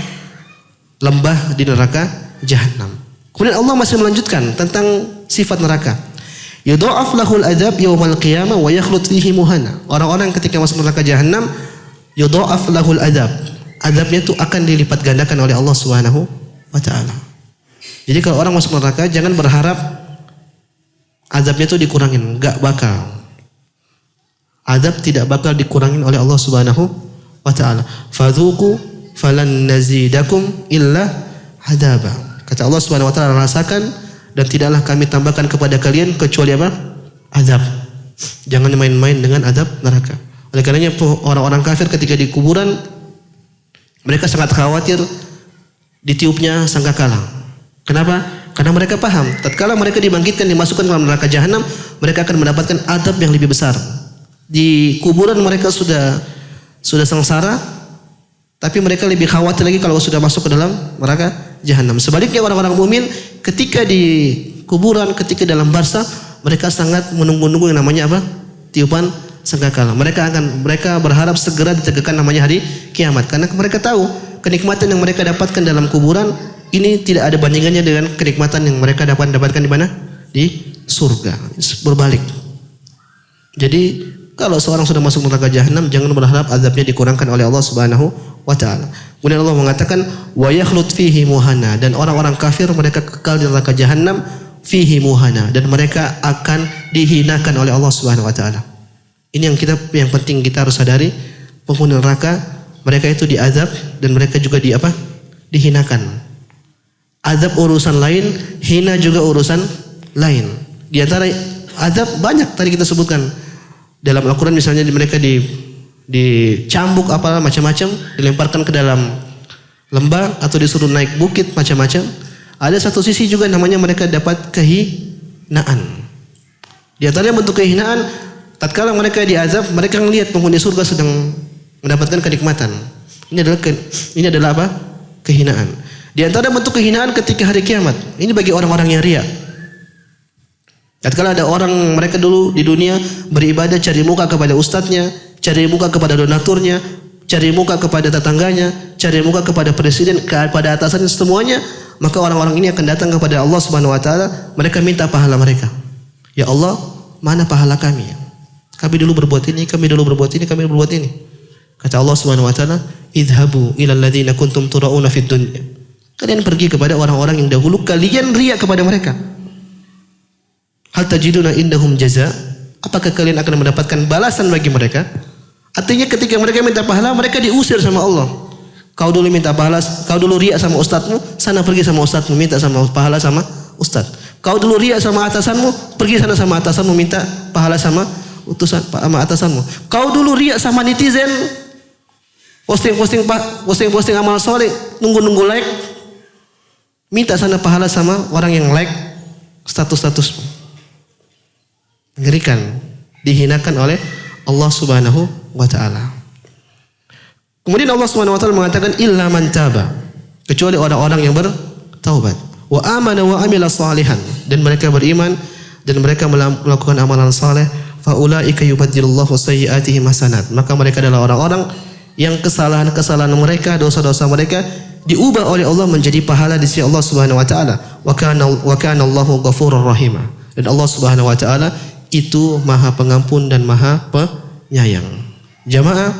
Lembah di neraka Jahannam. Kemudian Allah masih melanjutkan tentang sifat neraka. Yudha'af lahul adzab yaumal qiyamah wa yakhlud fihi muhana. Orang-orang ketika masuk neraka Jahannam, yudha'af lahul adzab. Azabnya itu akan dilipat gandakan oleh Allah Subhanahu wa taala. Jadi kalau orang masuk neraka jangan berharap azabnya itu dikurangin, enggak bakal. Azab tidak bakal dikurangin oleh Allah Subhanahu wa taala. Fadzuqu falan nazidakum illa hadaba. Kata Allah Subhanahu wa taala, rasakan dan tidaklah kami tambahkan kepada kalian kecuali apa? Azab. Jangan main-main dengan azab neraka. Oleh karenanya orang-orang kafir ketika di kuburan mereka sangat khawatir ditiupnya sangkakala. Kenapa? Karena mereka paham, tatkala mereka dibangkitkan dimasukkan ke dalam neraka Jahannam, mereka akan mendapatkan azab yang lebih besar. Di kuburan mereka sudah sengsara, tapi mereka lebih khawatir lagi kalau sudah masuk ke dalam neraka Jahannam. Sebaliknya orang-orang mukmin ketika di kuburan, ketika dalam barzakh, mereka sangat menunggu-nunggu yang namanya apa? Tiupan sangkakala. Mereka berharap segera ditegakkan namanya hari kiamat, karena mereka tahu kenikmatan yang mereka dapatkan dalam kuburan ini tidak ada bandingannya dengan kenikmatan yang mereka dapatkan di mana? Di surga. Berbalik. Jadi kalau seorang sudah masuk neraka Jahannam, jangan berharap azabnya dikurangkan oleh Allah Subhanahu wa taala. Kemudian Allah mengatakan wa yakhlud fihi muhana, dan orang-orang kafir mereka kekal di neraka Jahannam fihi muhana, dan mereka akan dihinakan oleh Allah Subhanahu wa taala. Ini yang penting kita harus sadari, penghuni neraka mereka itu diazab dan mereka juga dihinakan. Azab urusan lain, hina juga urusan lain. Di antara azab banyak tadi kita sebutkan. Dalam Al-Quran misalnya mereka dicambuk apa macam-macam, dilemparkan ke dalam lembah atau disuruh naik bukit macam-macam. Ada satu sisi juga namanya mereka dapat kehinaan. Di antara bentuk kehinaan, tatkala mereka diazab, mereka melihat penghuni surga sedang mendapatkan kenikmatan. Ini adalah apa? Kehinaan. Di antara bentuk kehinaan ketika hari kiamat, ini bagi orang-orang yang riya. Tatkala ada orang mereka dulu di dunia beribadah cari muka kepada ustadznya, cari muka kepada donaturnya, cari muka kepada tetangganya, cari muka kepada presiden, kepada atasannya semuanya, maka orang-orang ini akan datang kepada Allah Subhanahu wa taala, mereka minta pahala mereka. Ya Allah, mana pahala kami? Kami dulu berbuat ini, kami dulu berbuat ini, kami dulu berbuat ini. Kata Allah Subhanahu wa taala, "Idhabu ilal ladzina kuntum turauna fid dunya." Kalian pergi kepada orang-orang yang dahulu kalian riya kepada mereka. Hal tajiduna indahum jaza? Apakah kalian akan mendapatkan balasan bagi mereka? Artinya ketika mereka minta pahala, mereka diusir sama Allah. Kau dulu minta pahala, kau dulu riya sama ustadzmu, sana pergi sama ustadzmu minta sama pahala sama ustadz. Kau dulu riya sama atasanmu, pergi sana sama atasanmu minta pahala sama atasanmu. Kau dulu riya sama netizen, posting amal soleh, nunggu like. Minta sana pahala sama orang yang like status-statusmu. Mengerikan. Dihinakan oleh Allah Subhanahu wa ta'ala. Kemudian Allah Subhanahu wa ta'ala mengatakan illa man taba, kecuali orang-orang yang bertaubat. Wa amana wa amila salihan, dan mereka beriman dan mereka melakukan amalan saleh. Fa ulaika yubaddilullahu sayyi'atihim hasanat. Maka mereka adalah orang-orang yang kesalahan-kesalahan mereka, dosa-dosa mereka diubah oleh Allah menjadi pahala di sisi Allah Subhanahu wa taala. Wa kana Allahu ghafurur rahim. Dan Allah Subhanahu wa taala itu Maha Pengampun dan Maha Penyayang. Jamaah,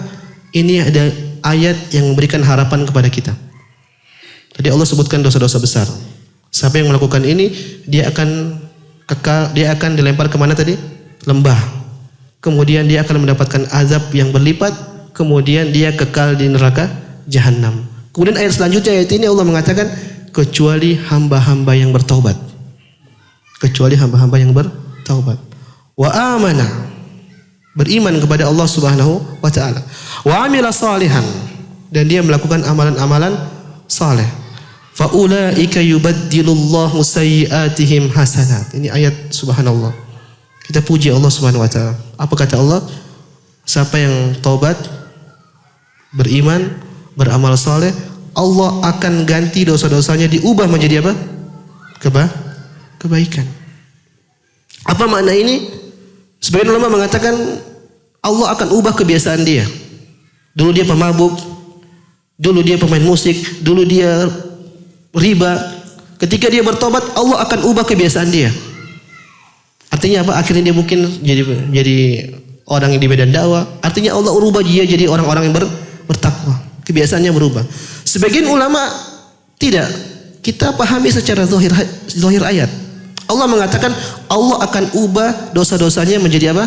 ini ada ayat yang memberikan harapan kepada kita. Tadi Allah sebutkan dosa-dosa besar. Siapa yang melakukan ini, dia akan kekal, dia akan dilempar kemana tadi? Lembah. Kemudian dia akan mendapatkan azab yang berlipat. Kemudian dia kekal di neraka Jahanam. Kemudian ayat selanjutnya, ayat ini Allah mengatakan, kecuali hamba-hamba yang bertaubat. Kecuali hamba-hamba yang bertaubat. Wa amana, beriman kepada Allah Subhanahu wa taala. Wa amila salihan, dan dia melakukan amalan-amalan saleh. Fa ulaika yubaddilullahu sayyi'atihim hasanat. Ini ayat subhanallah. Kita puji Allah Subhanahu wa taala. Apa kata Allah? Siapa yang taubat, beriman, beramal saleh, Allah akan ganti dosa-dosanya, diubah menjadi apa? Kebaikan. Apa makna ini? Sebagian ulama mengatakan Allah akan ubah kebiasaan dia. Dulu dia pemabuk, dulu dia pemain musik, dulu dia riba. Ketika dia bertobat, Allah akan ubah kebiasaan dia. Artinya apa? Akhirnya dia mungkin jadi orang yang di medan dakwah. Artinya Allah ubah dia jadi orang-orang yang bertakwa. Kebiasaannya berubah. Sebagian ulama tidak. Kita pahami secara zahir ayat. Allah mengatakan Allah akan ubah dosa-dosanya menjadi apa?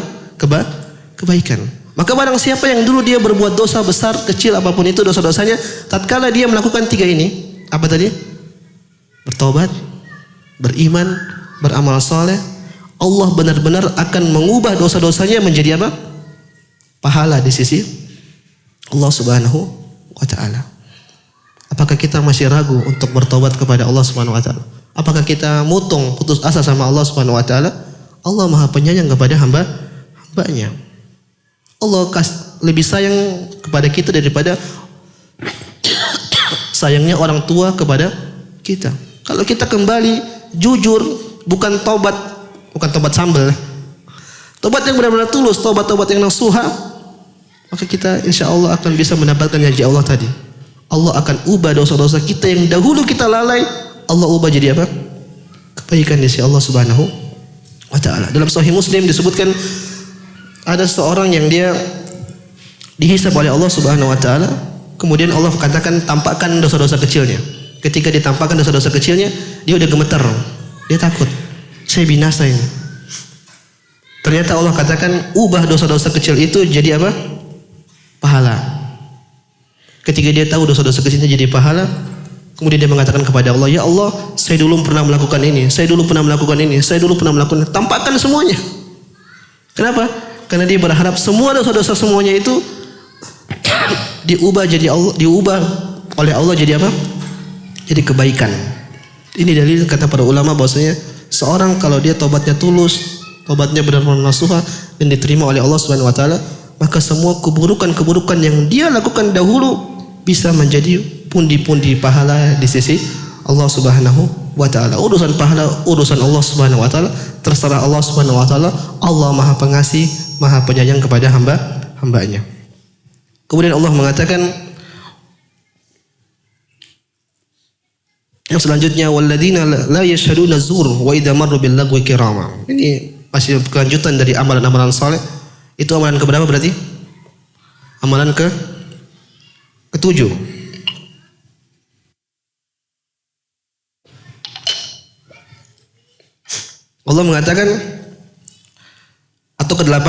Kebaikan. Maka barang siapa yang dulu dia berbuat dosa besar, kecil, apapun itu dosa-dosanya, tatkala dia melakukan tiga ini, apa tadi? Bertobat, beriman, beramal saleh, Allah benar-benar akan mengubah dosa-dosanya menjadi apa? Pahala di sisi Allah Subhanahu wa taala. Apakah kita masih ragu untuk bertobat kepada Allah Subhanahu wa taala? Apakah kita mutung, putus asa sama Allah Subhanahu wa taala? Allah Maha Penyayang kepada hambanya. Allah lebih sayang kepada kita daripada sayangnya orang tua kepada kita. Kalau kita kembali jujur, bukan tobat sambal, tobat yang benar-benar tulus, tobat yang nasuha, maka kita insya Allah akan bisa mendapatkan janji Allah tadi. Allah akan ubah dosa-dosa kita yang dahulu kita lalai, Allah ubah jadi apa? Kebaikan di sisi Allah Subhanahu wa taala. Dalam Sahih Muslim disebutkan ada seorang yang dia dihisab oleh Allah Subhanahu wa taala, kemudian Allah katakan tampakkan dosa-dosa kecilnya. Ketika ditampakkan dosa-dosa kecilnya, dia udah gemeter. Dia takut, saya binasa ini. Ternyata Allah katakan ubah dosa-dosa kecil itu jadi apa? Pahala. Ketika dia tahu dosa-dosa kecilnya jadi pahala, kemudian dia mengatakan kepada Allah, ya Allah, saya dulu pernah melakukan ini, saya dulu pernah melakukan ini, saya dulu pernah melakukan ini. Tampakkan semuanya. Kenapa? Karena dia berharap semua dosa-dosa semuanya itu diubah oleh Allah jadi apa? Jadi kebaikan. Ini dalil kata para ulama bahwasanya seorang kalau dia tobatnya tulus, tobatnya benar-benar nasuha dan diterima oleh Allah Subhanahu wa taala, maka semua keburukan-keburukan yang dia lakukan dahulu bisa menjadi pundi-pundi pahala di sisi Allah Subhanahu wa taala. Urusan pahala urusan Allah Subhanahu wa taala, terserah Allah Subhanahu wa taala. Allah Maha Pengasih, Maha Penyayang kepada hambanya. Kemudian Allah mengatakan yang selanjutnya, walladzina la yashhaduna zur wa idza marru bil lagwi kirama. Ini masih kelanjutan dari amalan-amalan saleh. Itu amalan keberapa berarti? Amalan ketujuh. Allah mengatakan, atau ke-8,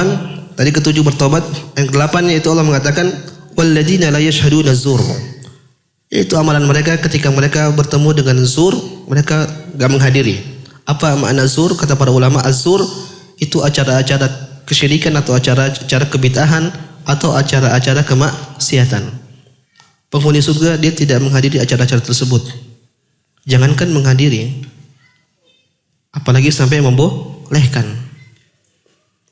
tadi ke-7 bertobat, yang ke-8 itu Allah mengatakan walladzina la yashhaduna zur. Itu amalan mereka ketika mereka bertemu dengan zur, mereka enggak menghadiri. Apa makna zur? Kata para ulama, az-zur itu acara-acara kesyirikan atau acara-acara kebid'ahan atau acara-acara kemaksiatan. Penghuni surga dia tidak menghadiri acara-acara tersebut. Jangankan menghadiri, apalagi sampai membolehkan.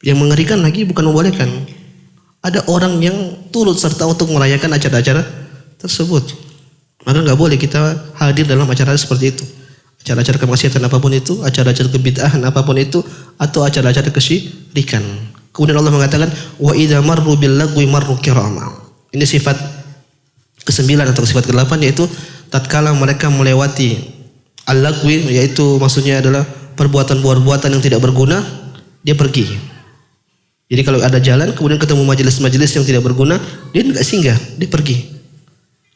Yang mengerikan lagi bukan membolehkan. Ada orang yang turut serta untuk merayakan acara-acara tersebut. Maka nggak boleh kita hadir dalam acara seperti itu. Acara-acara kemaksiatan apapun itu, acara-acara kebid'ahan apapun itu, atau acara-acara kesyirikan. Kemudian Allah mengatakan, wa idza marru bil lagwi marru kirama. Ini sifat ke-9 atau sifat ke-8, yaitu tatkala mereka melewati al-lagwi, yaitu maksudnya adalah perbuatan-perbuatan yang tidak berguna, dia pergi. Jadi kalau ada jalan kemudian ketemu majelis-majelis yang tidak berguna, dia enggak singgah, dia pergi.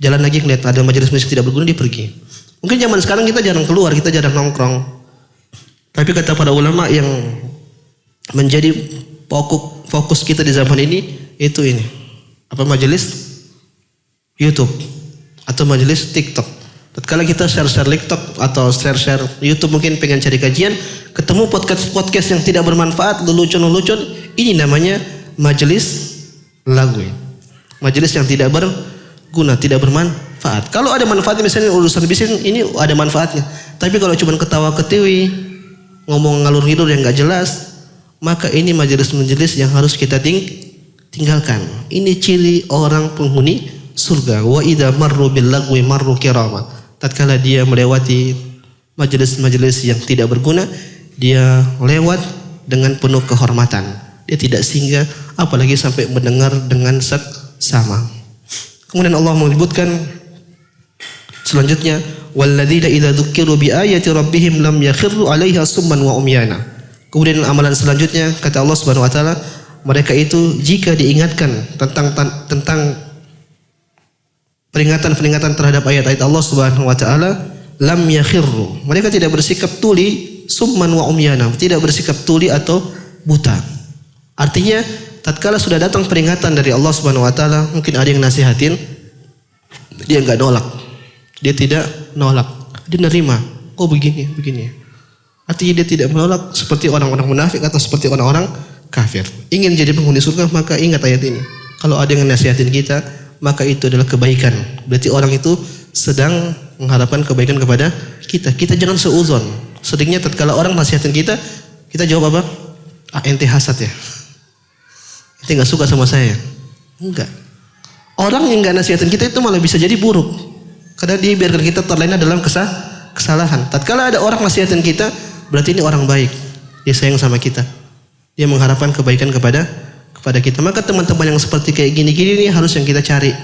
Jalan lagi ngeliat ada majelis-majelis yang tidak berguna, dia pergi. Mungkin zaman sekarang kita jarang keluar, kita jarang nongkrong. Tapi kata para ulama yang menjadi fokus kita di zaman ini itu ini. Apa majelis YouTube atau majelis TikTok. Tatkala kita share-share TikTok atau share-share YouTube mungkin pengen cari kajian, ketemu podcast yang tidak bermanfaat, lelucon-lelucon, ini namanya majelis lagwi. Majelis yang tidak berguna, tidak bermanfaat. Kalau ada manfaatnya misalnya urusan bisnis ini ada manfaatnya. Tapi kalau cuma ketawa-ketiwi, ngomong ngalur ngidur yang enggak jelas, maka ini majelis-majelis yang harus kita tinggalkan. Ini ciri orang penghuni surga. Wa idza marru bil lagwi marru kirama. Tatkala dia melewati majelis-majelis yang tidak berguna, dia lewat dengan penuh kehormatan. Dia tidak singgah, apalagi sampai mendengar dengan seksama. Kemudian Allah menyebutkan selanjutnya, walladzina idza dzukiru bi ayati rabbihim lam yakhiru 'alaiha summan wa umyana. Kemudian amalan selanjutnya kata Allah Subhanahu wa taala, mereka itu jika diingatkan tentang peringatan-peringatan terhadap ayat-ayat Allah Subhanahu wa taala, lam yakhiru. Mereka tidak bersikap tuli, summan wa umyana, tidak bersikap tuli atau buta. Artinya, tatkala sudah datang peringatan dari Allah Subhanahu wa taala, mungkin ada yang nasihatin, dia enggak nolak. Dia tidak nolak. Dia nerima. Oh begini. Artinya dia tidak menolak seperti orang-orang munafik atau seperti orang-orang kafir. Ingin jadi penghuni surga, maka ingat ayat ini. Kalau ada yang nasihatin kita, maka itu adalah kebaikan. Berarti orang itu sedang mengharapkan kebaikan kepada kita. Kita jangan seuzon. Seringnya tatkala orang nasihatin kita, kita jawab apa? Ente hasad ya. Ente enggak suka sama saya. Enggak. Orang yang enggak nasihatin kita itu malah bisa jadi buruk. Karena dia biarkan kita terlena dalam kesalahan. Tatkala ada orang nasihatin kita, berarti ini orang baik. Dia sayang sama kita. Dia mengharapkan kebaikan kepada kita. Maka teman-teman yang seperti kayak gini-gini ini harus yang kita cari.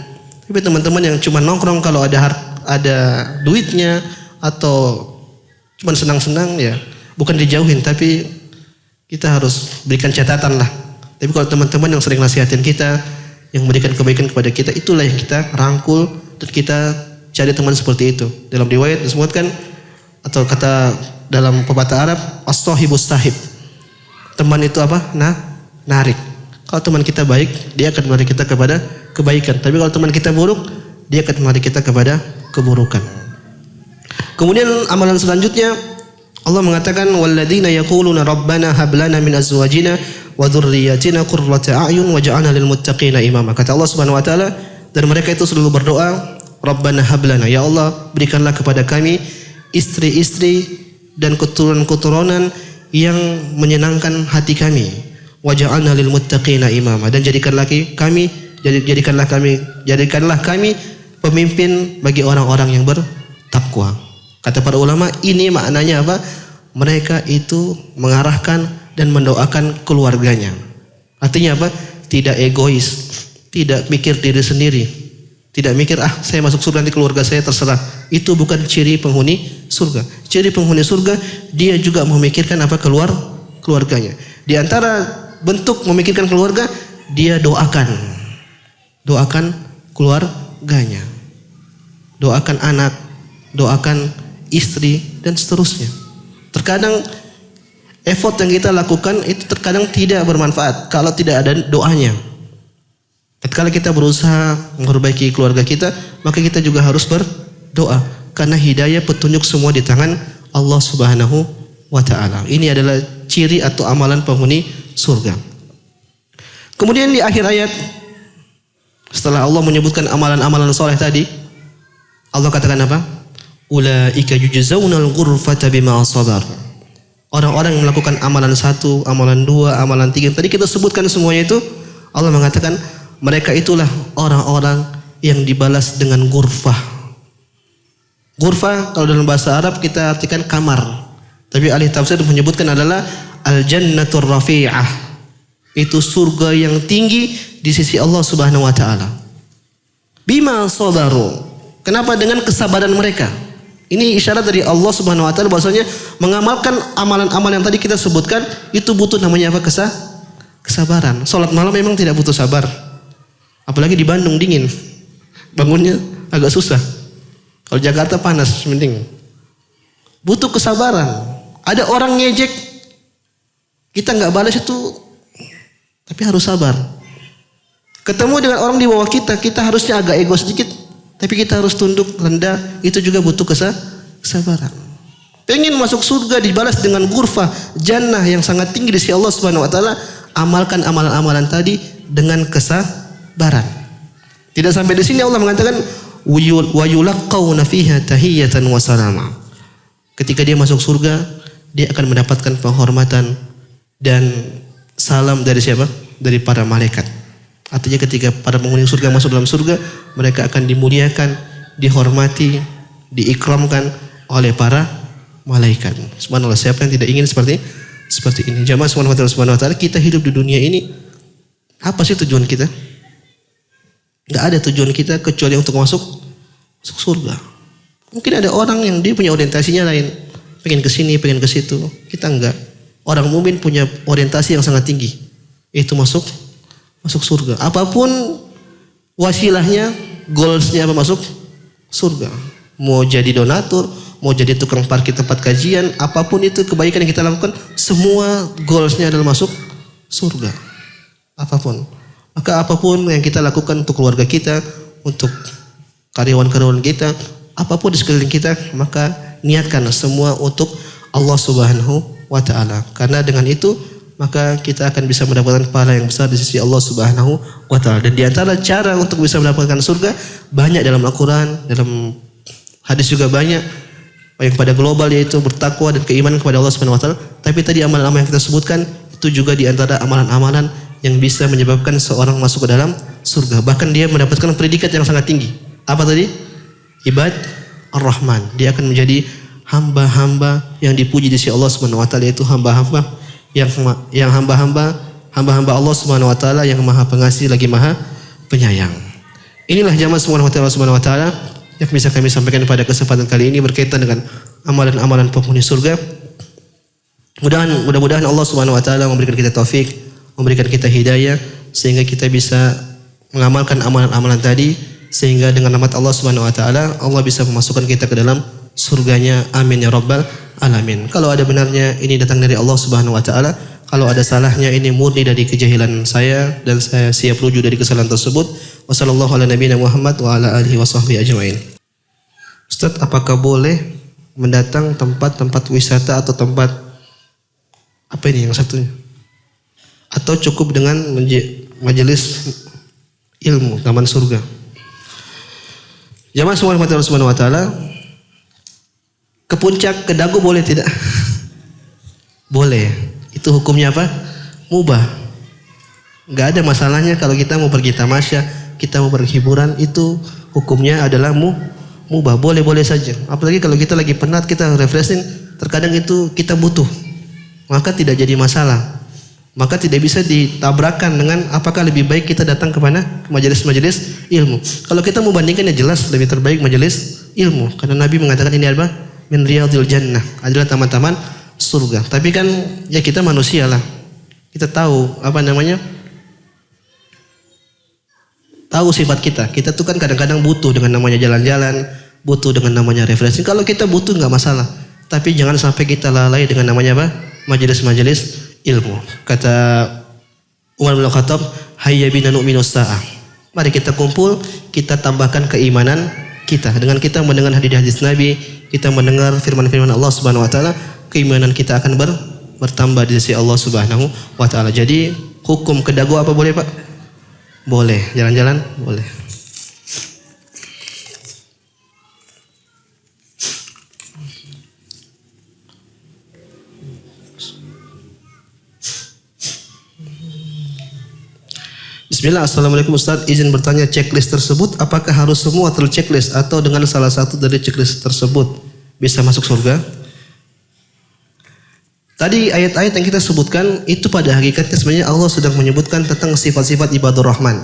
Tapi teman-teman yang cuma nongkrong kalau ada duitnya atau cuma senang-senang ya, bukan dijauhin tapi kita harus berikan catatan lah. Tapi kalau teman-teman yang sering nasihatin kita, yang memberikan kebaikan kepada kita, itulah yang kita rangkul dan kita cari teman seperti itu. Dalam riwayat disebutkan atau kata dalam pepatah Arab, as-sahibus sahib. Teman itu apa? Narik. Kalau teman kita baik, dia akan menarik kita kepada kebaikan. Tapi kalau teman kita buruk, dia akan menarik kita kepada keburukan. Kemudian amalan selanjutnya Allah mengatakan walladzina yaquluna rabbana hab lana min azwajina wa dzurriyyatina qurrata a'yun waj'alna lil muttaqina imama. Kata Allah Subhanahu wa taala, dan mereka itu selalu berdoa, Rabbana hab lana, ya Allah berikanlah kepada kami istri-istri dan keturunan-keturunan yang menyenangkan hati kami. Waj'alna lil muttaqina imama, dan jadikanlah kami pemimpin bagi orang-orang yang bertakwa. Kata para ulama, ini maknanya apa? Mereka itu mengarahkan dan mendoakan keluarganya. Artinya apa? Tidak egois, tidak mikir diri sendiri, tidak mikir saya masuk surga nanti keluarga saya terserah. Itu bukan ciri penghuni surga. Ciri penghuni surga, dia juga memikirkan apa keluarganya. Di antara bentuk memikirkan keluarga, dia doakan keluarganya, doakan anak, doakan istri dan seterusnya. Terkadang effort yang kita lakukan itu terkadang tidak bermanfaat kalau tidak ada doanya. Ketika kita berusaha memperbaiki keluarga kita, maka kita juga harus berdoa, karena hidayah petunjuk semua di tangan Allah Subhanahu wa taala. Ini adalah ciri atau amalan penghuni surga. Kemudian di akhir ayat, setelah Allah menyebutkan amalan-amalan soleh tadi, Allah katakan apa? Ulaika yujzaunal ghurfata bima sabar. Orang-orang yang melakukan amalan 1, amalan 2, amalan 3 tadi kita sebutkan semuanya itu, Allah mengatakan mereka itulah orang-orang yang dibalas dengan ghurfah. Ghurfah kalau dalam bahasa Arab kita artikan kamar, tapi ahli tafsir menyebutkan adalah al-jannatur rafi'ah. Itu surga yang tinggi di sisi Allah Subhanahu wa taala. Bima sabaru. Kenapa? Dengan kesabaran mereka. Ini isyarat dari Allah Subhanahu wa taala bahwasanya mengamalkan amalan-amalan yang tadi kita sebutkan itu butuh namanya apa? kesabaran. Sholat malam memang tidak butuh sabar. Apalagi di Bandung dingin. Bangunnya agak susah. Kalau Jakarta panas, mending. Butuh kesabaran. Ada orang ngejek, kita nggak balas itu, tapi harus sabar. Ketemu dengan orang di bawah kita, kita harusnya agak ego sedikit, tapi kita harus tunduk, rendah. Itu juga butuh kesabaran. Pengen masuk surga dibalas dengan ghurfah, jannah yang sangat tinggi di sisi Allah Subhanahu wa taala, amalkan amalan-amalan tadi dengan kesabaran. Tidak sampai di sini Allah mengatakan wa yulaqqawna fiha tahiyatan wa salama. Ketika dia masuk surga, dia akan mendapatkan penghormatan dan salam dari siapa? Dari para malaikat. Artinya ketika para penghuni surga masuk dalam surga, mereka akan dimuliakan, dihormati, diikramkan oleh para malaikat. Subhanallah, siapa yang tidak ingin seperti ini? Jamaah subhanahu wa ta'ala, kita hidup di dunia ini, apa sih tujuan kita? Gak ada tujuan kita kecuali untuk masuk surga. Mungkin ada orang yang dia punya orientasinya lain, pengen ke sini, pengen ke situ. Kita enggak. Orang mukmin punya orientasi yang sangat tinggi, itu masuk surga. Apapun wasilahnya, goalsnya apa? Masuk surga. Mau jadi donatur, mau jadi tukang parkir tempat kajian, apapun itu kebaikan yang kita lakukan, semua goalsnya adalah masuk surga. Apapun. Maka apapun yang kita lakukan untuk keluarga kita, untuk karyawan-karyawan kita, apapun di sekeliling kita, maka niatkan semua untuk Allah Subhanahu wa ta'ala. Karena dengan itu maka kita akan bisa mendapatkan pahala yang besar di sisi Allah Subhanahu wa ta'ala. Dan di antara cara untuk bisa mendapatkan surga banyak dalam Al-Quran, dalam hadis juga banyak. Yang pada global yaitu bertakwa dan keimanan kepada Allah Subhanahu wa ta'ala. Tapi tadi amalan-amalan yang kita sebutkan itu juga di antara amalan-amalan yang bisa menyebabkan seorang masuk ke dalam surga. Bahkan dia mendapatkan predikat yang sangat tinggi. Apa tadi? Ibad Ar-Rahman. Dia akan menjadi hamba-hamba yang dipuji di sisi Allah Subhanahu wa ta'ala, yaitu hamba-hamba yang hamba-hamba Allah Subhanahu wa ta'ala yang Maha Pengasih lagi Maha Penyayang. Inilah jamaah Subhanahu wa ta'ala yang bisa kami sampaikan pada kesempatan kali ini berkaitan dengan amalan-amalan penghuni surga. Mudah-mudahan Allah Subhanahu wa ta'ala memberikan kita taufik, memberikan kita hidayah sehingga kita bisa mengamalkan amalan-amalan tadi, sehingga dengan rahmat Allah Subhanahu wa ta'ala Allah bisa memasukkan kita ke dalam surganya. Amin ya rabbal alamin. Kalau ada benarnya ini datang dari Allah Subhanahu wa ta'ala, kalau ada salahnya ini murni dari kejahilan saya dan saya siap rujuk dari kesalahan tersebut. Wassallallahu ala nabiyina Muhammad wa ala alihi wa sahbihi ajma'in. Ustaz, apakah boleh mendatang tempat-tempat wisata atau tempat apa ini yang satunya? Atau cukup dengan majelis ilmu taman surga? Jamaah subhanahu wa ta'ala, ke puncak, ke Dago boleh tidak? Boleh. Itu hukumnya apa? Mubah. Gak ada masalahnya kalau kita mau pergi tamasya, kita mau berhiburan, itu hukumnya adalah mubah. Boleh-boleh saja. Apalagi kalau kita lagi penat, kita refreshing, terkadang itu kita butuh. Maka tidak jadi masalah. Maka tidak bisa ditabrakkan dengan apakah lebih baik kita datang ke mana? Ke majelis-majelis ilmu. Kalau kita mau bandingkan ya jelas lebih terbaik majelis ilmu. Karena Nabi mengatakan ini apa? Min riyadil jannah, adalah taman-taman surga. Tapi kan ya kita manusia lah. Kita tahu apa namanya? Tahu sifat kita. Kita tuh kan kadang-kadang butuh dengan namanya jalan-jalan, butuh dengan namanya refreshing. Kalau kita butuh nggak masalah. Tapi jangan sampai kita lalai dengan namanya apa? Majelis-majelis ilmu. Kata Umar bin Khattab, hayya bina nu'minu sa'ah. Mari kita kumpul, kita tambahkan keimanan kita. Dengan kita mendengar hadis-hadis Nabi, kita mendengar firman-firman Allah Subhanahu wa taala, keimanan kita akan bertambah di sisi Allah Subhanahu wa taala. Jadi hukum ke Dago apa boleh, Pak? Boleh. Jalan-jalan boleh. Bismillah, assalamualaikum Ustaz, izin bertanya, checklist tersebut apakah harus semua terchecklist atau dengan salah satu dari checklist tersebut bisa masuk surga? Tadi ayat-ayat yang kita sebutkan itu pada hakikatnya sebenarnya Allah sedang menyebutkan tentang sifat-sifat ibadur rahman.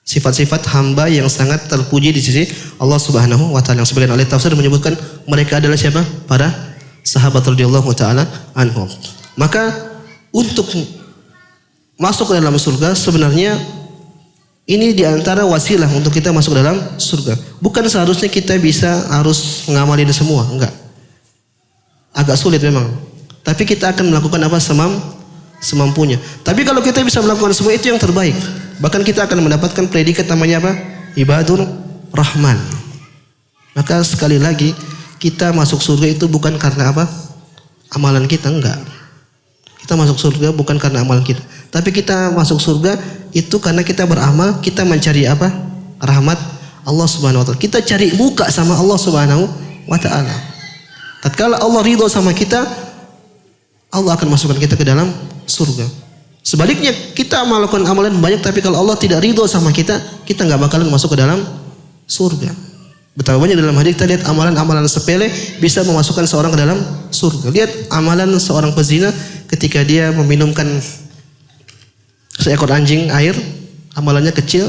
Sifat-sifat hamba yang sangat terpuji di sisi Allah Subhanahu wa taala. Yang sebagian ahli tafsir menyebutkan mereka adalah siapa? Para sahabat radhiyallahu taala anhum. Maka untuk masuk ke dalam surga sebenarnya ini diantara wasilah untuk kita masuk ke dalam surga. Bukan seharusnya kita bisa harus mengamalin semua, enggak. Agak sulit memang. Tapi kita akan melakukan apa semampunya. Tapi kalau kita bisa melakukan semua itu yang terbaik. Bahkan kita akan mendapatkan predikat namanya apa? Ibadur Rahman. Maka sekali lagi kita masuk surga itu bukan karena apa? Amalan kita, enggak. Kita masuk surga bukan karena amalan kita. Tapi kita masuk surga itu karena kita beramal, kita mencari apa? Rahmat Allah Subhanahu wa taala. Kita cari muka sama Allah Subhanahu wa taala. Tatkala Allah ridho sama kita, Allah akan masukkan kita ke dalam surga. Sebaliknya kita melakukan amalan banyak tapi kalau Allah tidak ridho sama kita, kita nggak bakalan masuk ke dalam surga. Betapa banyak dalam hadis kita lihat amalan-amalan sepele bisa memasukkan seorang ke dalam surga. Lihat amalan seorang pezina ketika dia meminumkan seekor anjing air, amalannya kecil,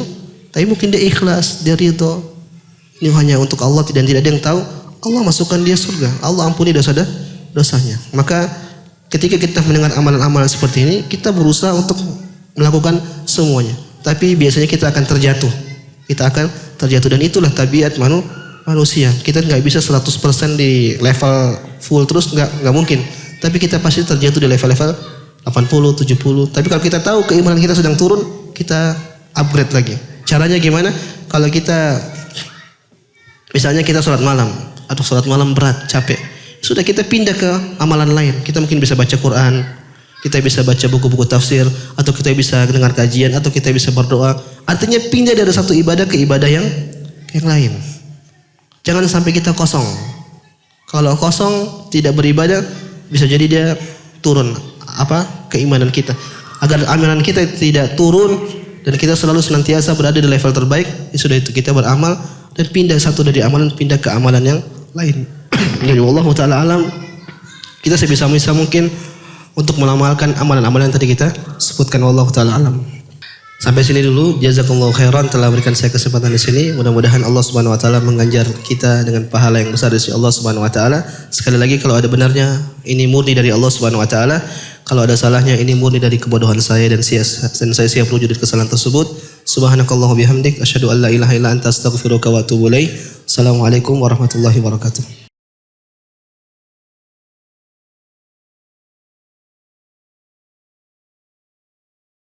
tapi mungkin dia ikhlas, dia ridho. Ini hanya untuk Allah dan tidak ada yang tahu. Allah masukkan dia surga. Allah ampuni dosanya. Maka ketika kita mendengar amalan-amalan seperti ini, kita berusaha untuk melakukan semuanya. Tapi biasanya kita akan terjatuh. Kita akan terjatuh dan itulah tabiat manusia. Kita nggak bisa 100% di level full terus, nggak mungkin. Tapi kita pasti terjatuh di level-level 80, 70. Tapi kalau kita tahu keimanan kita sedang turun, kita upgrade lagi. Caranya gimana? Kalau kita misalnya kita sholat malam, atau sholat malam berat, capek, sudah kita pindah ke amalan lain. Kita mungkin bisa baca Quran, kita bisa baca buku-buku tafsir, atau kita bisa dengar kajian, atau kita bisa berdoa. Artinya pindah dari satu ibadah ke ibadah yang lain. Jangan sampai kita kosong. Kalau kosong tidak beribadah, bisa jadi dia turun keimanan kita. Agar amalan kita tidak turun dan kita selalu senantiasa berada di level terbaik, sudah itu kita beramal dan pindah satu dari amalan pindah ke amalan yang lain. Jadi wallahu taala alam, kita sebisa mungkin untuk mengamalkan amalan-amalan yang tadi kita sebutkan. Wallahu taala alam. Sampai sini dulu. Jazakumullahu khairan telah berikan saya kesempatan di sini. Mudah-mudahan Allah Subhanahu wa taala mengganjar kita dengan pahala yang besar dari Allah Subhanahu wa taala. Sekali lagi kalau ada benarnya ini murni dari Allah Subhanahu wa taala. Kalau ada salahnya ini murni dari kebodohan saya dan saya siap rujuk dari kesalahan tersebut. Subhanakallah bihamdik asyhadu an la ilaha illa anta astaghfiruka wa atubu ilaik. Assalamualaikum warahmatullahi wabarakatuh.